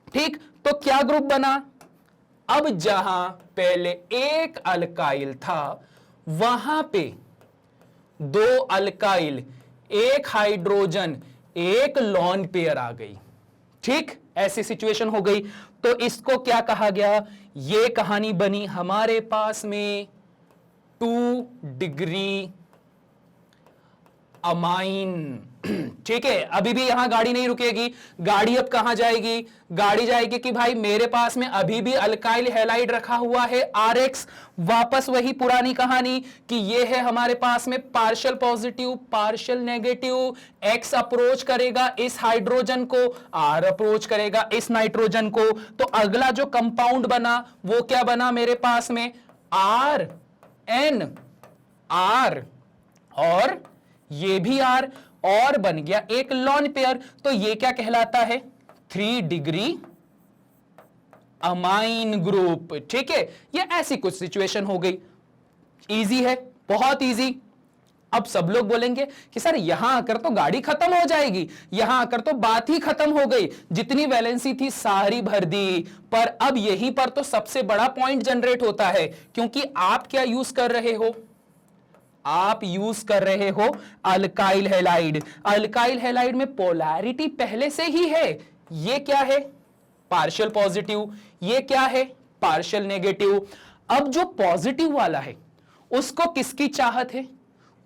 Speaker 1: ठीक, तो क्या ग्रुप बना, अब जहां पहले एक अल्काइल था वहां पे 2 अल्काइल, एक हाइड्रोजन, एक लोन पेयर आ गई। ठीक, ऐसी सिचुएशन हो गई, तो इसको क्या कहा गया, ये कहानी बनी हमारे पास में 2 डिग्री अमाइन। ठीक है, अभी भी यहां गाड़ी नहीं रुकेगी, गाड़ी अब कहां जाएगी, गाड़ी जाएगी कि भाई मेरे पास में अभी भी अल्काइल हैलाइड रखा हुआ है RX। वापस वही पुरानी कहानी कि ये है हमारे पास में partial positive, partial negative. X approach करेगा इस हाइड्रोजन को, R अप्रोच करेगा इस नाइट्रोजन को। तो अगला जो कंपाउंड बना वो क्या बना मेरे पास में, RN, R और ये भी R, और बन गया एक लोन पेयर। तो ये क्या कहलाता है, 3 डिग्री अमाइन ग्रुप। ठीक है, ये ऐसी कुछ सिचुएशन हो गई। इजी है, बहुत इजी। अब सब लोग बोलेंगे कि सर यहां आकर तो गाड़ी खत्म हो जाएगी, यहां आकर तो बात ही खत्म हो गई, जितनी वैलेंसी थी सारी भर दी। पर अब यहीं पर तो सबसे बड़ा पॉइंट जनरेट होता है, क्योंकि आप क्या यूज कर रहे हो, आप यूज कर रहे हो अल्काइल हैलाइड। अल्काइल हैलाइड में पोलैरिटी पहले से ही है। ये क्या है, पार्शियल पॉजिटिव, ये क्या है, पार्शियल नेगेटिव। अब जो पॉजिटिव वाला है उसको किसकी चाहत है,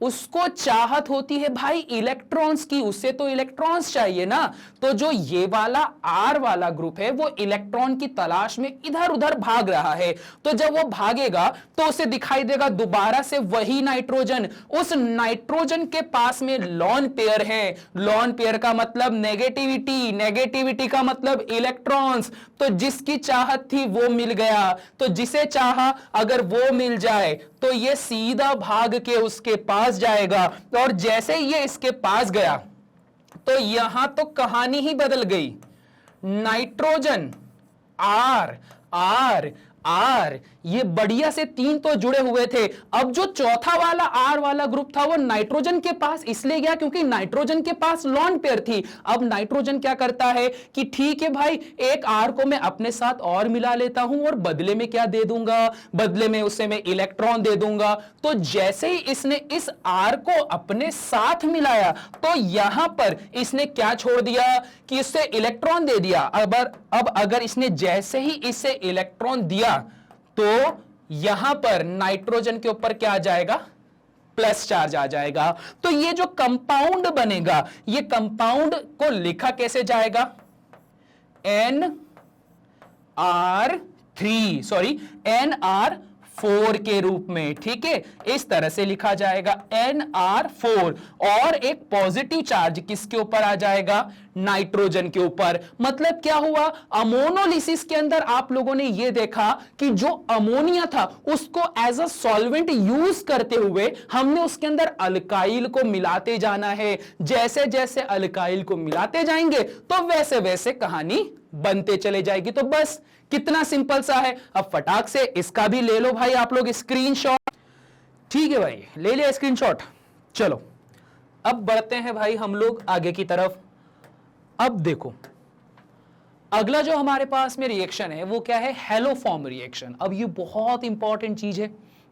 Speaker 1: उसको चाहत होती है भाई इलेक्ट्रॉन्स की, उससे तो इलेक्ट्रॉन्स चाहिए ना। तो जो ये वाला R वाला ग्रुप है वो इलेक्ट्रॉन की तलाश में इधर उधर भाग रहा है। तो जब वो भागेगा तो उसे दिखाई देगा दोबारा से वही नाइट्रोजन, उस नाइट्रोजन के पास में लोन पेयर है। लोन पेयर का मतलब नेगेटिविटी, नेगेटिविटी का मतलब इलेक्ट्रॉन्स। तो जिसकी चाहत थी वो मिल गया, तो जिसे चाहा अगर वो मिल जाए तो ये सीधा भाग के उसके पास जाएगा। और जैसे ये इसके पास गया तो यहां तो कहानी ही बदल गई। नाइट्रोजन R आर, ये बढ़िया से 3 तो जुड़े हुए थे। अब जो चौथा वाला आर वाला ग्रुप था वो नाइट्रोजन के पास इसलिए गया क्योंकि नाइट्रोजन के पास लॉन पेयर थी। अब नाइट्रोजन क्या करता है कि ठीक है भाई, एक आर को मैं अपने साथ और मिला लेता हूं और बदले में क्या दे दूंगा, बदले में उसे मैं इलेक्ट्रॉन दे दूंगा। तो जैसे ही इसने इस आर को अपने साथ मिलाया तो यहां पर इसने क्या छोड़ दिया कि इससे इलेक्ट्रॉन दे दिया। अब अगर इसने जैसे ही इसे इलेक्ट्रॉन दिया तो यहां पर नाइट्रोजन के ऊपर क्या आ जाएगा, प्लस चार्ज आ जाएगा। तो ये जो कंपाउंड बनेगा, ये कंपाउंड को लिखा कैसे जाएगा, NR4 के रूप में। ठीक है, इस तरह से लिखा जाएगा NR4, और एक पॉजिटिव चार्ज किसके ऊपर आ जाएगा, नाइट्रोजन के ऊपर। मतलब क्या हुआ, अमोनोलिसिस के अंदर आप लोगों ने यह देखा कि जो अमोनिया था उसको एज अ सॉल्वेंट यूज करते हुए हमने उसके अंदर अल्काइल को मिलाते जाना है। जैसे जैसे अल्काइल को मिलाते जाएंगे तो वैसे वैसे कहानी बनते चले जाएगी। तो बस कितना सिंपल सा है। अब फटाक से इसका भी ले लो भाई आप लोग स्क्रीनशॉट। ठीक है भाई, ले लिया स्क्रीनशॉट। चलो अब बढ़ते हैं भाई हम लोग आगे की तरफ। अब देखो अगला जो हमारे पास में रिएक्शन है वो क्या है, हैलोफॉर्म रिएक्शन। अब ये बहुत इंपॉर्टेंट चीज है।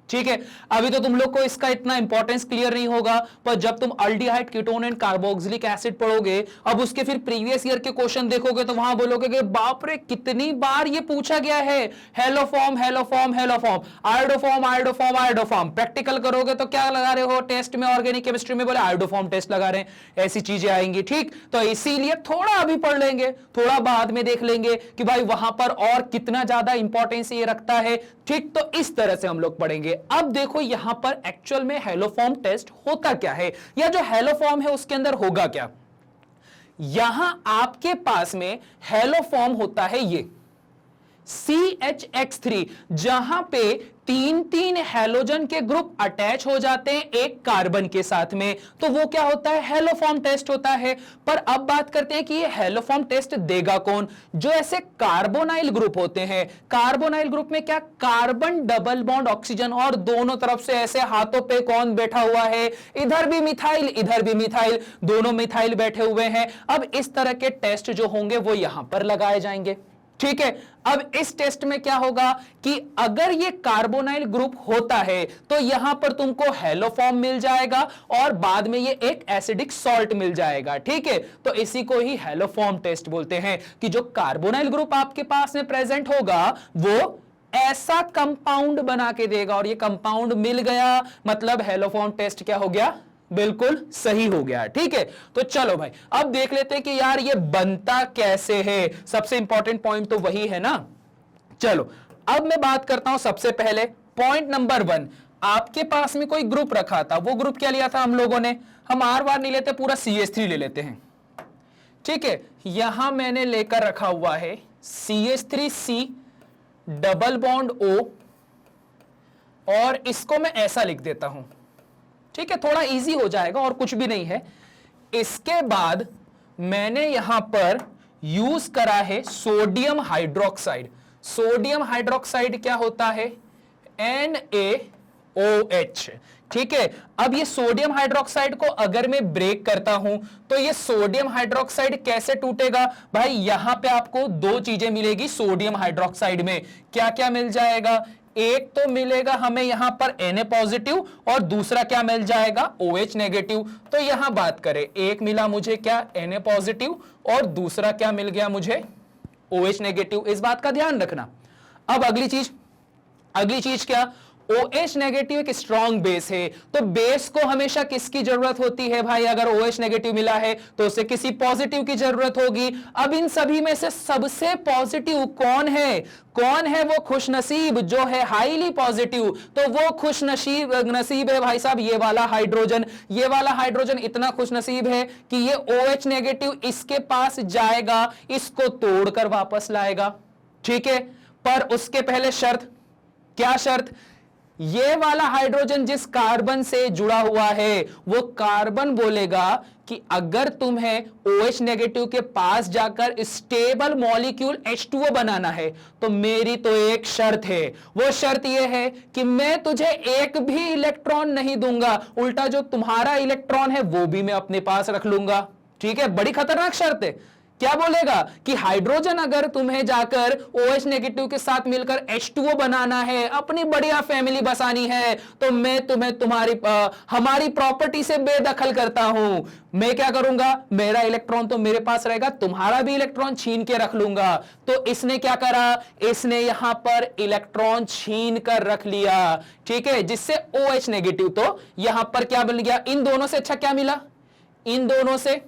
Speaker 1: ठीक है, अभी तो तुम लोग को इसका इतना इंपॉर्टेंस क्लियर नहीं होगा, पर जब तुम aldehyde, ketone and carboxylic acid पढ़ोगे, अब उसके फिर प्रीवियस ईयर के क्वेश्चन देखोगे तो वहां बोलोगे कि बाप रे कितनी बार ये पूछा गया है, haloform haloform haloform, iodoform iodoform iodoform. Practical करोगे तो क्या लगा रहे हो टेस्ट में, ऑर्गेनिक केमिस्ट्री में बोले आयोडोफॉर्म टेस्ट लगा रहे हैं, ऐसी चीजें आएंगी। ठीक, तो इसीलिए थोड़ा अभी पढ़ लेंगे, थोड़ा बाद में देख लेंगे कि भाई वहां पर और कितना ज्यादा इंपॉर्टेंस ये रखता है। ठीक, तो इस तरह से हम लोग पढ़ेंगे। अब देखो यहां पर एक्चुअल में हेलोफॉर्म टेस्ट होता क्या है, या जो हेलोफॉर्म है उसके अंदर होगा क्या। यहां आपके पास में हेलोफॉर्म होता है ये CHX3, जहां पे 3 हैलोजन के ग्रुप अटैच हो जाते हैं एक कार्बन के साथ में, तो वो क्या होता है, हेलोफॉर्म टेस्ट होता है। पर अब बात करते हैं कि ये हेलोफॉर्म टेस्ट देगा कौन, जो ऐसे कार्बोनाइल ग्रुप होते हैं। कार्बोनाइल ग्रुप में क्या, कार्बन डबल बॉन्ड ऑक्सीजन, और दोनों तरफ से ऐसे हाथों पे कौन बैठा हुआ है, इधर भी मिथाइल इधर भी मिथाइल, दोनों मिथाइल बैठे हुए हैं। अब इस तरह के टेस्ट जो होंगे वो यहां पर लगाए जाएंगे। ठीक है, अब इस टेस्ट में क्या होगा कि अगर ये कार्बोनाइल ग्रुप होता है तो यहां पर तुमको हेलोफॉर्म मिल जाएगा और बाद में ये एक एसिडिक सॉल्ट मिल जाएगा। ठीक है, तो इसी को ही हेलोफॉर्म टेस्ट बोलते हैं कि जो कार्बोनाइल ग्रुप आपके पास में प्रेजेंट होगा वो ऐसा कंपाउंड बना के देगा, और ये कंपाउंड मिल गया मतलब हेलोफॉर्म टेस्ट क्या हो गया, बिल्कुल सही हो गया। ठीक है, तो चलो भाई अब देख लेते हैं कि यार ये बनता कैसे है। सबसे इंपॉर्टेंट पॉइंट तो वही है ना। चलो अब मैं बात करता हूं सबसे पहले पॉइंट नंबर 1। आपके पास में कोई ग्रुप रखा था, वो ग्रुप क्या लिया था हम लोगों ने, हम आर बार नहीं लेते, पूरा CH3 ले लेते हैं। ठीक है, यहां मैंने लेकर रखा हुआ है CH3C डबल बॉन्ड O, और इसको मैं ऐसा लिख देता हूं। ठीक है, थोड़ा इजी हो जाएगा और कुछ भी नहीं है। इसके बाद मैंने यहां पर यूज करा है सोडियम हाइड्रोक्साइड। सोडियम हाइड्रोक्साइड क्या होता है, NaOH। ठीक है, अब ये सोडियम हाइड्रोक्साइड को अगर मैं ब्रेक करता हूं तो ये सोडियम हाइड्रोक्साइड कैसे टूटेगा भाई, यहां पे आपको 2 चीजें मिलेगी सोडियम हाइड्रोक्साइड में। क्या क्या मिल जाएगा, एक तो मिलेगा हमें यहां पर Na पॉजिटिव और दूसरा क्या मिल जाएगा, OH नेगेटिव। तो यहां बात करें, एक मिला मुझे क्या, Na पॉजिटिव, और दूसरा क्या मिल गया मुझे, OH नेगेटिव। इस बात का ध्यान रखना। अब अगली चीज क्या, OH नेगेटिव एक स्ट्रॉन्ग बेस है, तो बेस को हमेशा किसकी जरूरत होती है भाई, अगर OH नेगेटिव मिला है तो उसे किसी पॉजिटिव की जरूरत होगी। अब इन सभी में से सबसे पॉजिटिव कौन है वो खुशनसीब जो है हाईली पॉजिटिव, तो वो खुशनसीब है भाई साहब ये वाला हाइड्रोजन। ये वाला हाइड्रोजन इतना खुशनसीब है कि ये OH नेगेटिव इसके पास जाएगा, इसको तोड़कर वापस लाएगा। ठीक है, पर उसके पहले शर्त, क्या शर्त, ये वाला हाइड्रोजन जिस कार्बन से जुड़ा हुआ है वो कार्बन बोलेगा कि अगर तुम्हें OH नेगेटिव के पास जाकर स्टेबल मॉलिक्यूल H2O बनाना है तो मेरी तो एक शर्त है, वो शर्त यह है कि मैं तुझे एक भी इलेक्ट्रॉन नहीं दूंगा, उल्टा जो तुम्हारा इलेक्ट्रॉन है वो भी मैं अपने पास रख लूंगा। ठीक है, बड़ी खतरनाक शर्त है। क्या बोलेगा कि हाइड्रोजन अगर तुम्हें जाकर OH नेगेटिव के साथ मिलकर H2O बनाना है, अपनी बढ़िया फैमिली बसानी है, तो मैं तुम्हें हमारी प्रॉपर्टी से बेदखल करता हूं। मैं क्या करूंगा, मेरा इलेक्ट्रॉन तो मेरे पास रहेगा, तुम्हारा भी इलेक्ट्रॉन छीन के रख लूंगा। तो इसने क्या करा, इसने यहां पर इलेक्ट्रॉन छीन कर रख लिया। ठीक है, जिससे OH नेगेटिव तो यहां पर क्या बन गया, इन दोनों से अच्छा क्या मिला, इन दोनों से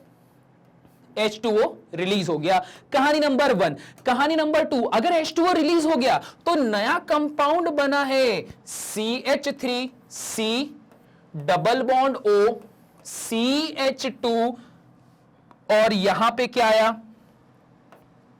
Speaker 1: H2O रिलीज हो गया। कहानी नंबर 1। कहानी नंबर 2, अगर H2O रिलीज हो गया तो नया कंपाउंड बना है CH3C double bond O CH2 और यहां पे क्या आया,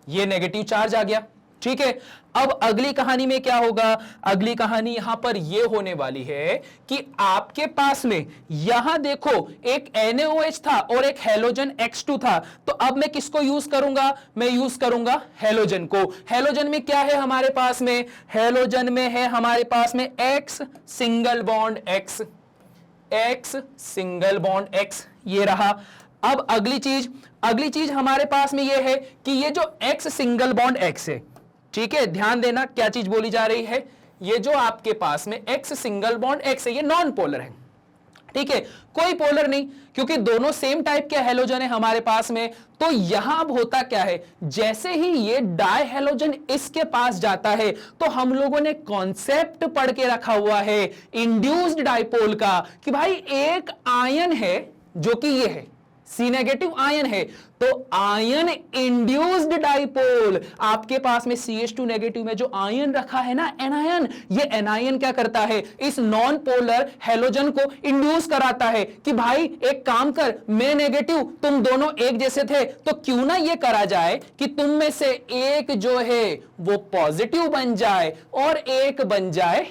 Speaker 1: ये नेगेटिव चार्ज आ गया। ठीक है, अब अगली कहानी में क्या होगा, अगली कहानी यहां पर यह होने वाली है कि आपके पास में यहां देखो एक NaOH था और एक हेलोजन X2 था। तो अब मैं किसको यूज करूंगा, मैं यूज करूंगा हेलोजन को। हेलोजन में क्या है हमारे पास में, हेलोजन में है हमारे पास में X single bond X, X single bond X, ये रहा। अब अगली चीज हमारे पास में यह है कि ये जो X सिंगल बॉन्ड X है, ठीक है, ध्यान देना क्या चीज बोली जा रही है, ये जो आपके पास में X सिंगल बॉन्ड X है, ये नॉन पोलर है। ठीक है, कोई पोलर नहीं, क्योंकि दोनों सेम टाइप के हेलोजन है हमारे पास में। तो यहां अब होता क्या है, जैसे ही ये डाई हेलोजन इसके पास जाता है तो हम लोगों ने कॉन्सेप्ट पढ़ के रखा हुआ है इंड्यूस्ड डाइपोल का, कि भाई एक आयन है जो कि ये है C नेगेटिव आयन है, तो आयन इंड्यूस्ड डाइपोल, आपके पास में CH2 नेगेटिव में जो आयन रखा है ना एनायन, ये एनायन क्या करता है, इस नॉन पोलर हेलोजन को इंड्यूस कराता है कि भाई एक काम कर, मैं नेगेटिव तुम दोनों एक जैसे थे, तो क्यों ना ये करा जाए कि तुम में से एक जो है वो पॉजिटिव बन जाए और एक बन जाए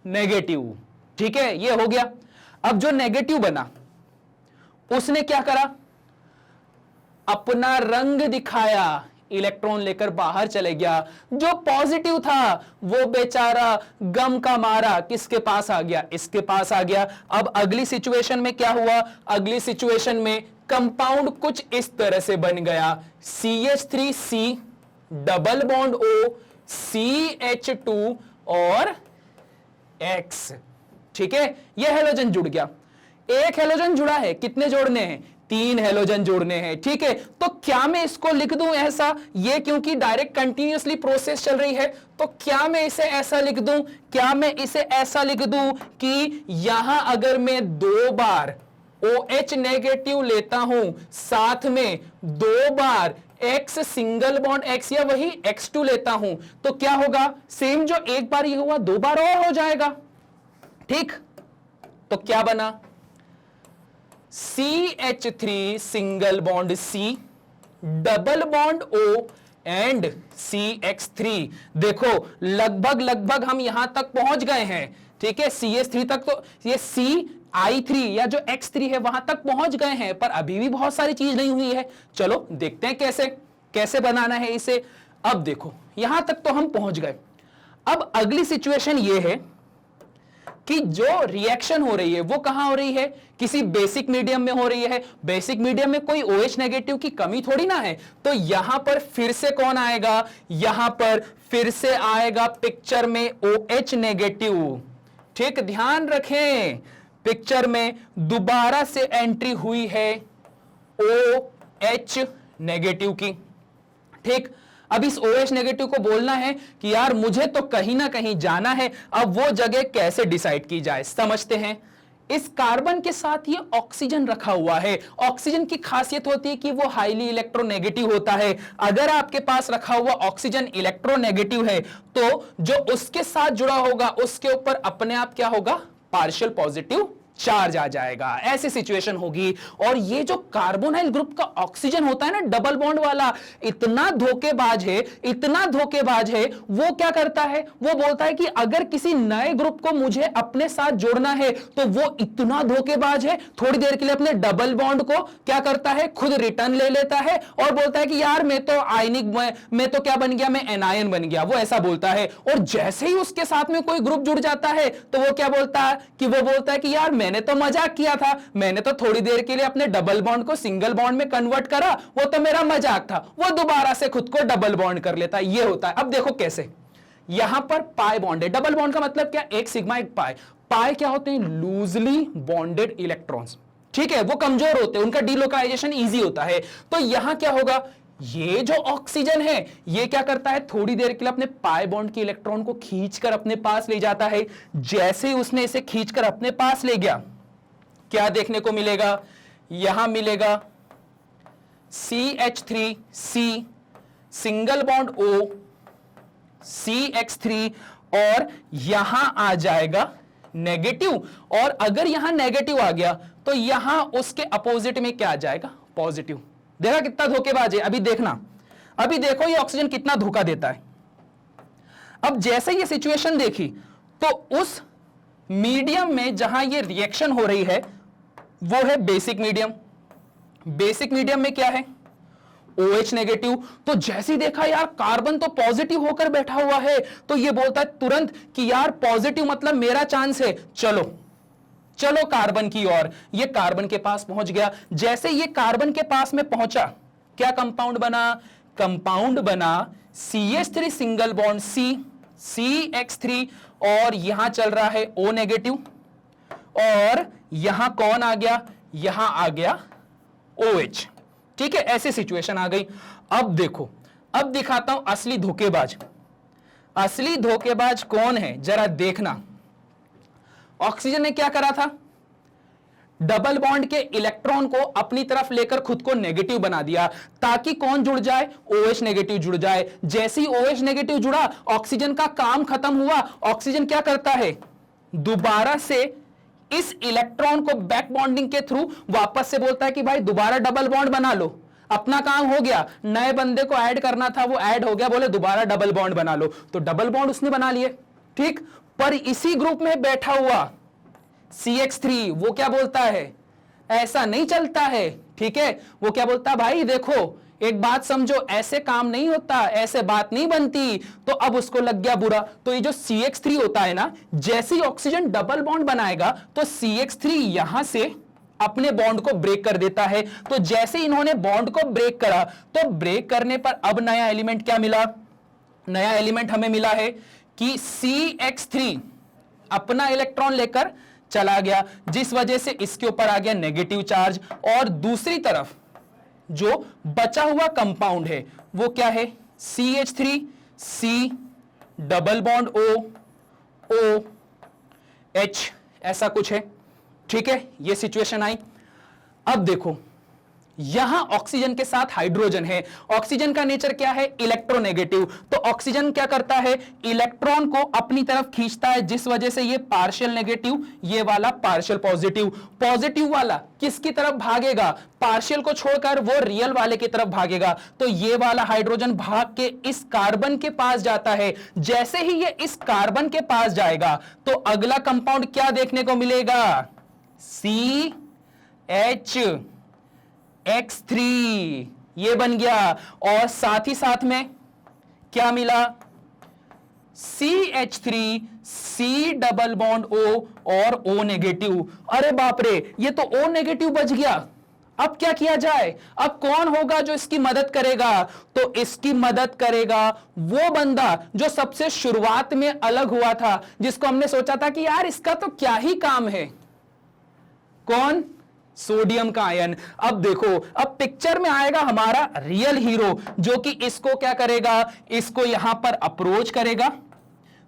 Speaker 1: नेगेटिव। ठीक है, ये हो गया। अब जो नेगेटिव बना उसने क्या करा, अपना रंग दिखाया, इलेक्ट्रॉन लेकर बाहर चले गया। जो पॉजिटिव था वो बेचारा गम का मारा किसके पास आ गया, इसके पास आ गया। अब अगली सिचुएशन में क्या हुआ, अगली सिचुएशन में कंपाउंड कुछ इस तरह से बन गया, CH3C double bond O CH2 और X। ठीक है, यह हेलोजन जुड़ गया। एक हेलोजन जुड़ा है, कितने जोड़ने हैं, 3 हेलोजन जोड़ने हैं। ठीक है, तो क्या मैं इसको लिख दूं ऐसा, ये क्योंकि डायरेक्ट कंटिन्यूअसली प्रोसेस चल रही है, तो क्या मैं इसे ऐसा लिख दूं, क्या मैं इसे ऐसा लिख दूं कि यहां अगर मैं 2 बार OH नेगेटिव लेता हूं, साथ में 2 बार X सिंगल बॉन्ड X या वही X2 लेता हूं, तो क्या होगा, सेम जो एक बार ये हुआ 2 बार और हो जाएगा। ठीक, तो क्या बना, CH3 single bond C double bond O and CX3। देखो लगभग हम यहां तक पहुंच गए हैं। ठीक है, CH3 तक, तो ये CI3 या जो X3 है वहां तक पहुंच गए हैं, पर अभी भी बहुत सारी चीज नहीं हुई है। चलो देखते हैं कैसे बनाना है इसे। अब देखो यहां तक तो हम पहुंच गए। अब अगली सिचुएशन ये है कि जो रिएक्शन हो रही है वो कहां हो रही है, किसी बेसिक मीडियम में हो रही है। बेसिक मीडियम में कोई OH नेगेटिव की कमी थोड़ी ना है, तो यहां पर फिर से कौन आएगा, यहां पर फिर से आएगा पिक्चर में OH नेगेटिव। ठीक, ध्यान रखें पिक्चर में दोबारा से एंट्री हुई है OH नेगेटिव की। ठीक, अब इस OH नेगेटिव को बोलना है कि यार मुझे तो कहीं ना कहीं जाना है, अब वो जगह कैसे डिसाइड की जाए समझते हैं। इस कार्बन के साथ ये ऑक्सीजन रखा हुआ है। ऑक्सीजन की खासियत होती है कि वो हाईली इलेक्ट्रोनेगेटिव होता है। अगर आपके पास रखा हुआ ऑक्सीजन इलेक्ट्रोनेगेटिव है तो जो उसके साथ जुड़ा होगा उसके ऊपर अपने आप क्या होगा, पार्शियल पॉजिटिव चार्ज आ जाएगा, ऐसी सिचुएशन होगी। और ये जो कार्बोनाइल ग्रुप का ऑक्सीजन होता है ना, डबल बॉन्ड वाला, इतना धोखेबाज है, इतना धोखेबाज है। वो क्या करता है, वो बोलता है कि अगर किसी नए ग्रुप को मुझे अपने साथ जोड़ना है, तो वो इतना धोखेबाज है, थोड़ी देर के लिए अपने डबल बॉन्ड को क्या करता है, खुद रिटर्न ले लेता है और बोलता है कि यार मैं तो आयनिक, मैं तो क्या बन गया, मैं एनायन बन गया। वो ऐसा बोलता है। और जैसे ही उसके साथ में कोई ग्रुप जुड़ जाता है, तो वो क्या बोलता है कि वो बोलता है कि यार मैंने तो मजाक किया था, मैंने तो थोड़ी देर के लिए अपने डबल बॉन्ड को सिंगल बॉन्ड में कन्वर्ट करा, वो तो मेरा मजाक था। वो दोबारा से खुद को डबल बॉन्ड कर लेता है। ये होता है। अब देखो कैसे, यहां पर पाई बॉन्ड है। डबल बॉन्ड का मतलब क्या, एक सिग्मा एक पाई। पाई क्या होते हैं, लूजली बॉन्डेड इलेक्ट्रॉन्स, ठीक है, वो कमजोर होते हैं, उनका डीलोकलाइजेशन इजी होता है। तो यहां क्या होगा, ये जो ऑक्सीजन है ये क्या करता है, थोड़ी देर के लिए अपने पाई बॉन्ड के इलेक्ट्रॉन को खींचकर अपने पास ले जाता है। जैसे ही उसने इसे खींचकर अपने पास ले गया, क्या देखने को मिलेगा, यहां मिलेगा CH3C, single bond O, CH3, और यहां आ जाएगा नेगेटिव। और अगर यहां नेगेटिव आ गया तो यहां उसके अपोजिट में क्या आ जाएगा, पॉजिटिव। देखा कितना धोखेबाज है। अभी देखना, अभी देखो ये ऑक्सीजन कितना धोखा देता है। अब जैसे ये सिचुएशन देखी, तो उस मीडियम में जहां ये रिएक्शन हो रही है वो है बेसिक मीडियम। बेसिक मीडियम में क्या है, OH नेगेटिव। तो जैसे ही देखा यार कार्बन तो पॉजिटिव होकर बैठा हुआ है, तो ये बोलता है तुरंत कि यार पॉजिटिव मतलब मेरा चांस है, चलो चलो कार्बन की ओर। ये कार्बन के पास पहुंच गया। जैसे ये कार्बन के पास में पहुंचा, क्या कंपाउंड बना, कंपाउंड बना CH3 single bond C, CH3, और यहां चल रहा है O नेगेटिव, और यहां कौन आ गया, यहां आ गया OH। ठीक है, ऐसी सिचुएशन आ गई। अब देखो, अब दिखाता हूं असली धोखेबाज। असली धोखेबाज कौन है जरा देखना। ऑक्सीजन ने क्या करा था, डबल बॉन्ड के इलेक्ट्रॉन को अपनी तरफ लेकर खुद को नेगेटिव बना दिया, ताकि कौन जुड़ जाए, OH नेगेटिव जुड़ जाए। जैसे ही OH नेगेटिव जुड़ा, ऑक्सीजन का काम खत्म हुआ। ऑक्सीजन क्या करता है, दोबारा से इस इलेक्ट्रॉन को बैक बॉन्डिंग के थ्रू वापस से बोलता है कि भाई दोबारा डबल बॉन्ड बना लो, अपना काम हो गया। नए बंदे को ऐड करना था, वो ऐड हो गया, बोले दोबारा डबल बॉन्ड बना लो, तो डबल बॉन्ड उसने बना लिए। ठीक, पर इसी ग्रुप में बैठा हुआ CH3 वो क्या बोलता है, ऐसा नहीं चलता है। ठीक है, वो क्या बोलता है, भाई देखो एक बात समझो, ऐसे काम नहीं होता, ऐसे बात नहीं बनती। तो अब उसको लग गया बुरा। तो ये जो CH3 होता है ना, जैसे ही ऑक्सीजन डबल बॉन्ड बनाएगा तो CH3 यहां से अपने बॉन्ड को ब्रेक कर देता है। तो जैसे इन्होंने बॉन्ड को ब्रेक करा, तो ब्रेक करने पर अब नया एलिमेंट क्या मिला, नया एलिमेंट हमें मिला है कि CH3 अपना इलेक्ट्रॉन लेकर चला गया, जिस वजह से इसके ऊपर आ गया नेगेटिव चार्ज। और दूसरी तरफ जो बचा हुआ कंपाउंड है वो क्या है, CH3C डबल बॉन्ड OH, ऐसा कुछ है। ठीक है, ये सिचुएशन आई। अब देखो यहां ऑक्सीजन के साथ हाइड्रोजन है। ऑक्सीजन का नेचर क्या है, इलेक्ट्रोनेगेटिव। तो ऑक्सीजन क्या करता है, इलेक्ट्रॉन को अपनी तरफ खींचता है, जिस वजह से ये पार्शियल नेगेटिव, ये वाला पार्शियल पॉजिटिव। पॉजिटिव वाला किसकी तरफ भागेगा, पार्शियल को छोड़कर वो रियल वाले की तरफ भागेगा। तो ये वाला हाइड्रोजन भाग के इस कार्बन के पास जाता है। जैसे ही ये इस कार्बन के पास जाएगा, तो अगला कंपाउंड क्या देखने को मिलेगा, CH3 ये बन गया। और साथ ही साथ में क्या मिला, CH3C डबल बॉन्ड O और O नेगेटिव। अरे बाप रे, ये तो O नेगेटिव बच गया। अब क्या किया जाए, अब कौन होगा जो इसकी मदद करेगा, तो इसकी मदद करेगा वो बंदा जो सबसे शुरुआत में अलग हुआ था, जिसको हमने सोचा था कि यार इसका तो क्या ही काम है, कौन, सोडियम का आयन। अब देखो, अब पिक्चर में आएगा हमारा रियल हीरो, जो कि इसको क्या करेगा, इसको यहां पर अप्रोच करेगा।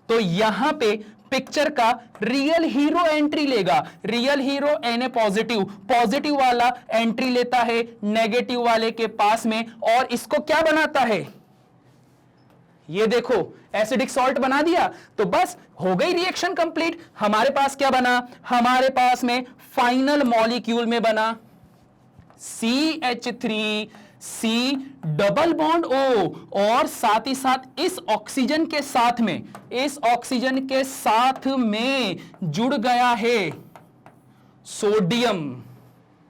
Speaker 1: तो यहां पे पिक्चर का रियल हीरो एंट्री लेगा। Real hero Na positive, positive वाला एंट्री लेता है नेगेटिव वाले के पास में, और इसको क्या बनाता है, ये देखो एसिडिक सॉल्ट बना दिया, तो बस हो गई रिएक्शन कंप्लीट। हमारे पास क्या बना, हमारे पास में फाइनल मॉलिक्यूल में बना CH3 C double bond O, और साथ ही साथ इस ऑक्सीजन के साथ में, इस ऑक्सीजन के साथ में जुड़ गया है सोडियम।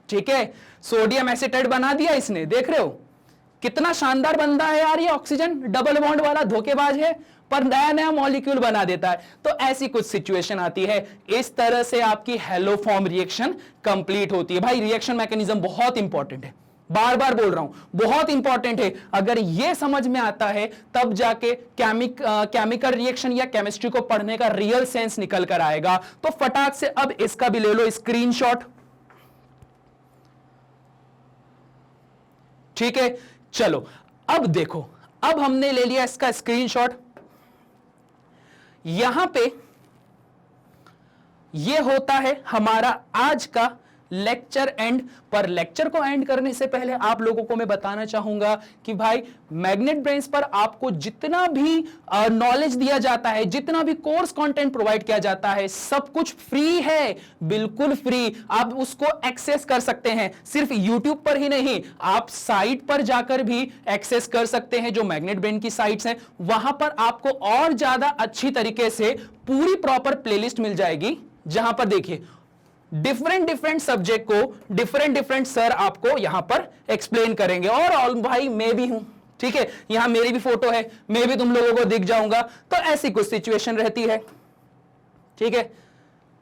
Speaker 1: ठीक है, सोडियम एसीटेट बना दिया इसने, देख रहे हो कितना शानदार बंदा है यार ये ऑक्सीजन, डबल बॉन्ड वाला धोखेबाज है पर नया नया मॉलिक्यूल बना देता है। तो ऐसी कुछ सिचुएशन आती है, इस तरह से आपकी हेलो फॉर्म रिएक्शन कंप्लीट होती है। भाई रिएक्शन मैकेनिज्म बहुत इंपॉर्टेंट है, बार बार बोल रहा हूं बहुत इंपॉर्टेंट है। अगर यह समझ में आता है तब जाके केमिकल रिएक्शन या केमिस्ट्री को पढ़ने का रियल सेंस निकल कर आएगा। तो फटाक से अब इसका भी ले लो स्क्रीनशॉट। ठीक है, चलो अब देखो, अब हमने ले लिया इसका स्क्रीनशॉट। यहां पे ये होता है हमारा आज का लेक्चर एंड। पर लेक्चर को एंड करने से पहले आप लोगों को मैं बताना चाहूंगा कि भाई मैग्नेट ब्रेन्स पर आपको जितना भी नॉलेज दिया जाता है, जितना भी कोर्स कंटेंट प्रोवाइड किया जाता है, सब कुछ फ्री है, बिल्कुल फ्री। आप उसको एक्सेस कर सकते हैं, सिर्फ यूट्यूब पर ही नहीं, आप साइट पर जाकर भी एक्सेस कर सकते हैं। जो मैग्नेट ब्रेन की साइट्स हैं वहां पर आपको और ज्यादा अच्छी तरीके से पूरी प्रॉपर प्लेलिस्ट मिल जाएगी, जहां पर देखिए डिफरेंट सब्जेक्ट को डिफरेंट सर आपको यहां पर एक्सप्लेन करेंगे। और भाई मैं भी हूं, ठीक है, यहां मेरी भी फोटो है, मैं भी तुम लोगों को दिख जाऊंगा। तो ऐसी कुछ सिचुएशन रहती है, ठीक है।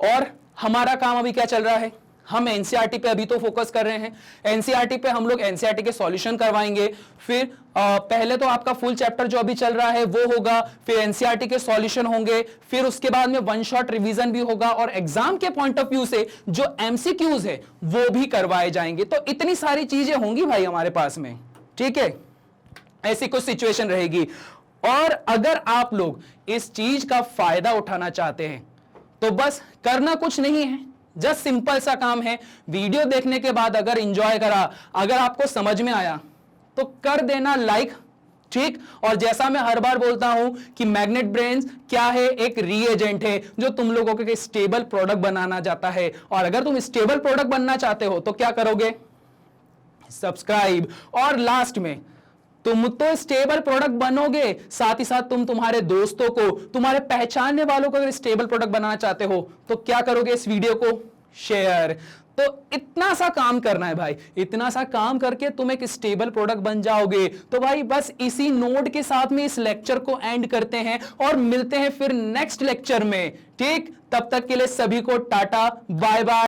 Speaker 1: और हमारा काम अभी क्या चल रहा है, हम एनसीईआरटी पे अभी तो फोकस कर रहे हैं। एनसीईआरटी पे हम लोग एनसीईआरटी के सॉल्यूशन करवाएंगे, फिर पहले तो आपका फुल चैप्टर जो अभी चल रहा है वो होगा, फिर एनसीईआरटी के सॉल्यूशन होंगे, फिर उसके बाद में वन शॉट रिवीजन भी होगा, और एग्जाम के पॉइंट ऑफ व्यू से जो एमसीक्यूज है वो भी करवाए जाएंगे। तो इतनी सारी चीजें होंगी भाई हमारे पास में, ठीक है, ऐसी कुछ सिचुएशन रहेगी। और अगर आप लोग इस चीज का फायदा उठाना चाहते हैं तो बस करना कुछ नहीं है, जस्ट सिंपल सा काम है। वीडियो देखने के बाद अगर एंजॉय करा, अगर आपको समझ में आया तो कर देना लाइक, ठीक। और जैसा मैं हर बार बोलता हूं कि मैग्नेट ब्रेन्स क्या है, एक रीएजेंट है जो तुम लोगों के स्टेबल प्रोडक्ट बनाना चाहता है। और अगर तुम स्टेबल प्रोडक्ट बनना चाहते हो तो क्या करोगे, सब्सक्राइब। और लास्ट में तुम तो स्टेबल प्रोडक्ट बनोगे, साथ ही साथ तुम तुम्हारे दोस्तों को, तुम्हारे पहचानने वालों को अगर स्टेबल प्रोडक्ट बनाना चाहते हो तो क्या करोगे, इस वीडियो को शेयर। तो इतना सा काम करना है भाई, इतना सा काम करके तुम एक स्टेबल प्रोडक्ट बन जाओगे। तो भाई बस इसी नोट के साथ में इस लेक्चर को एंड करते हैं और मिलते हैं फिर नेक्स्ट लेक्चर में, ठीक। तब तक के लिए सभी को टाटा बाय बाय।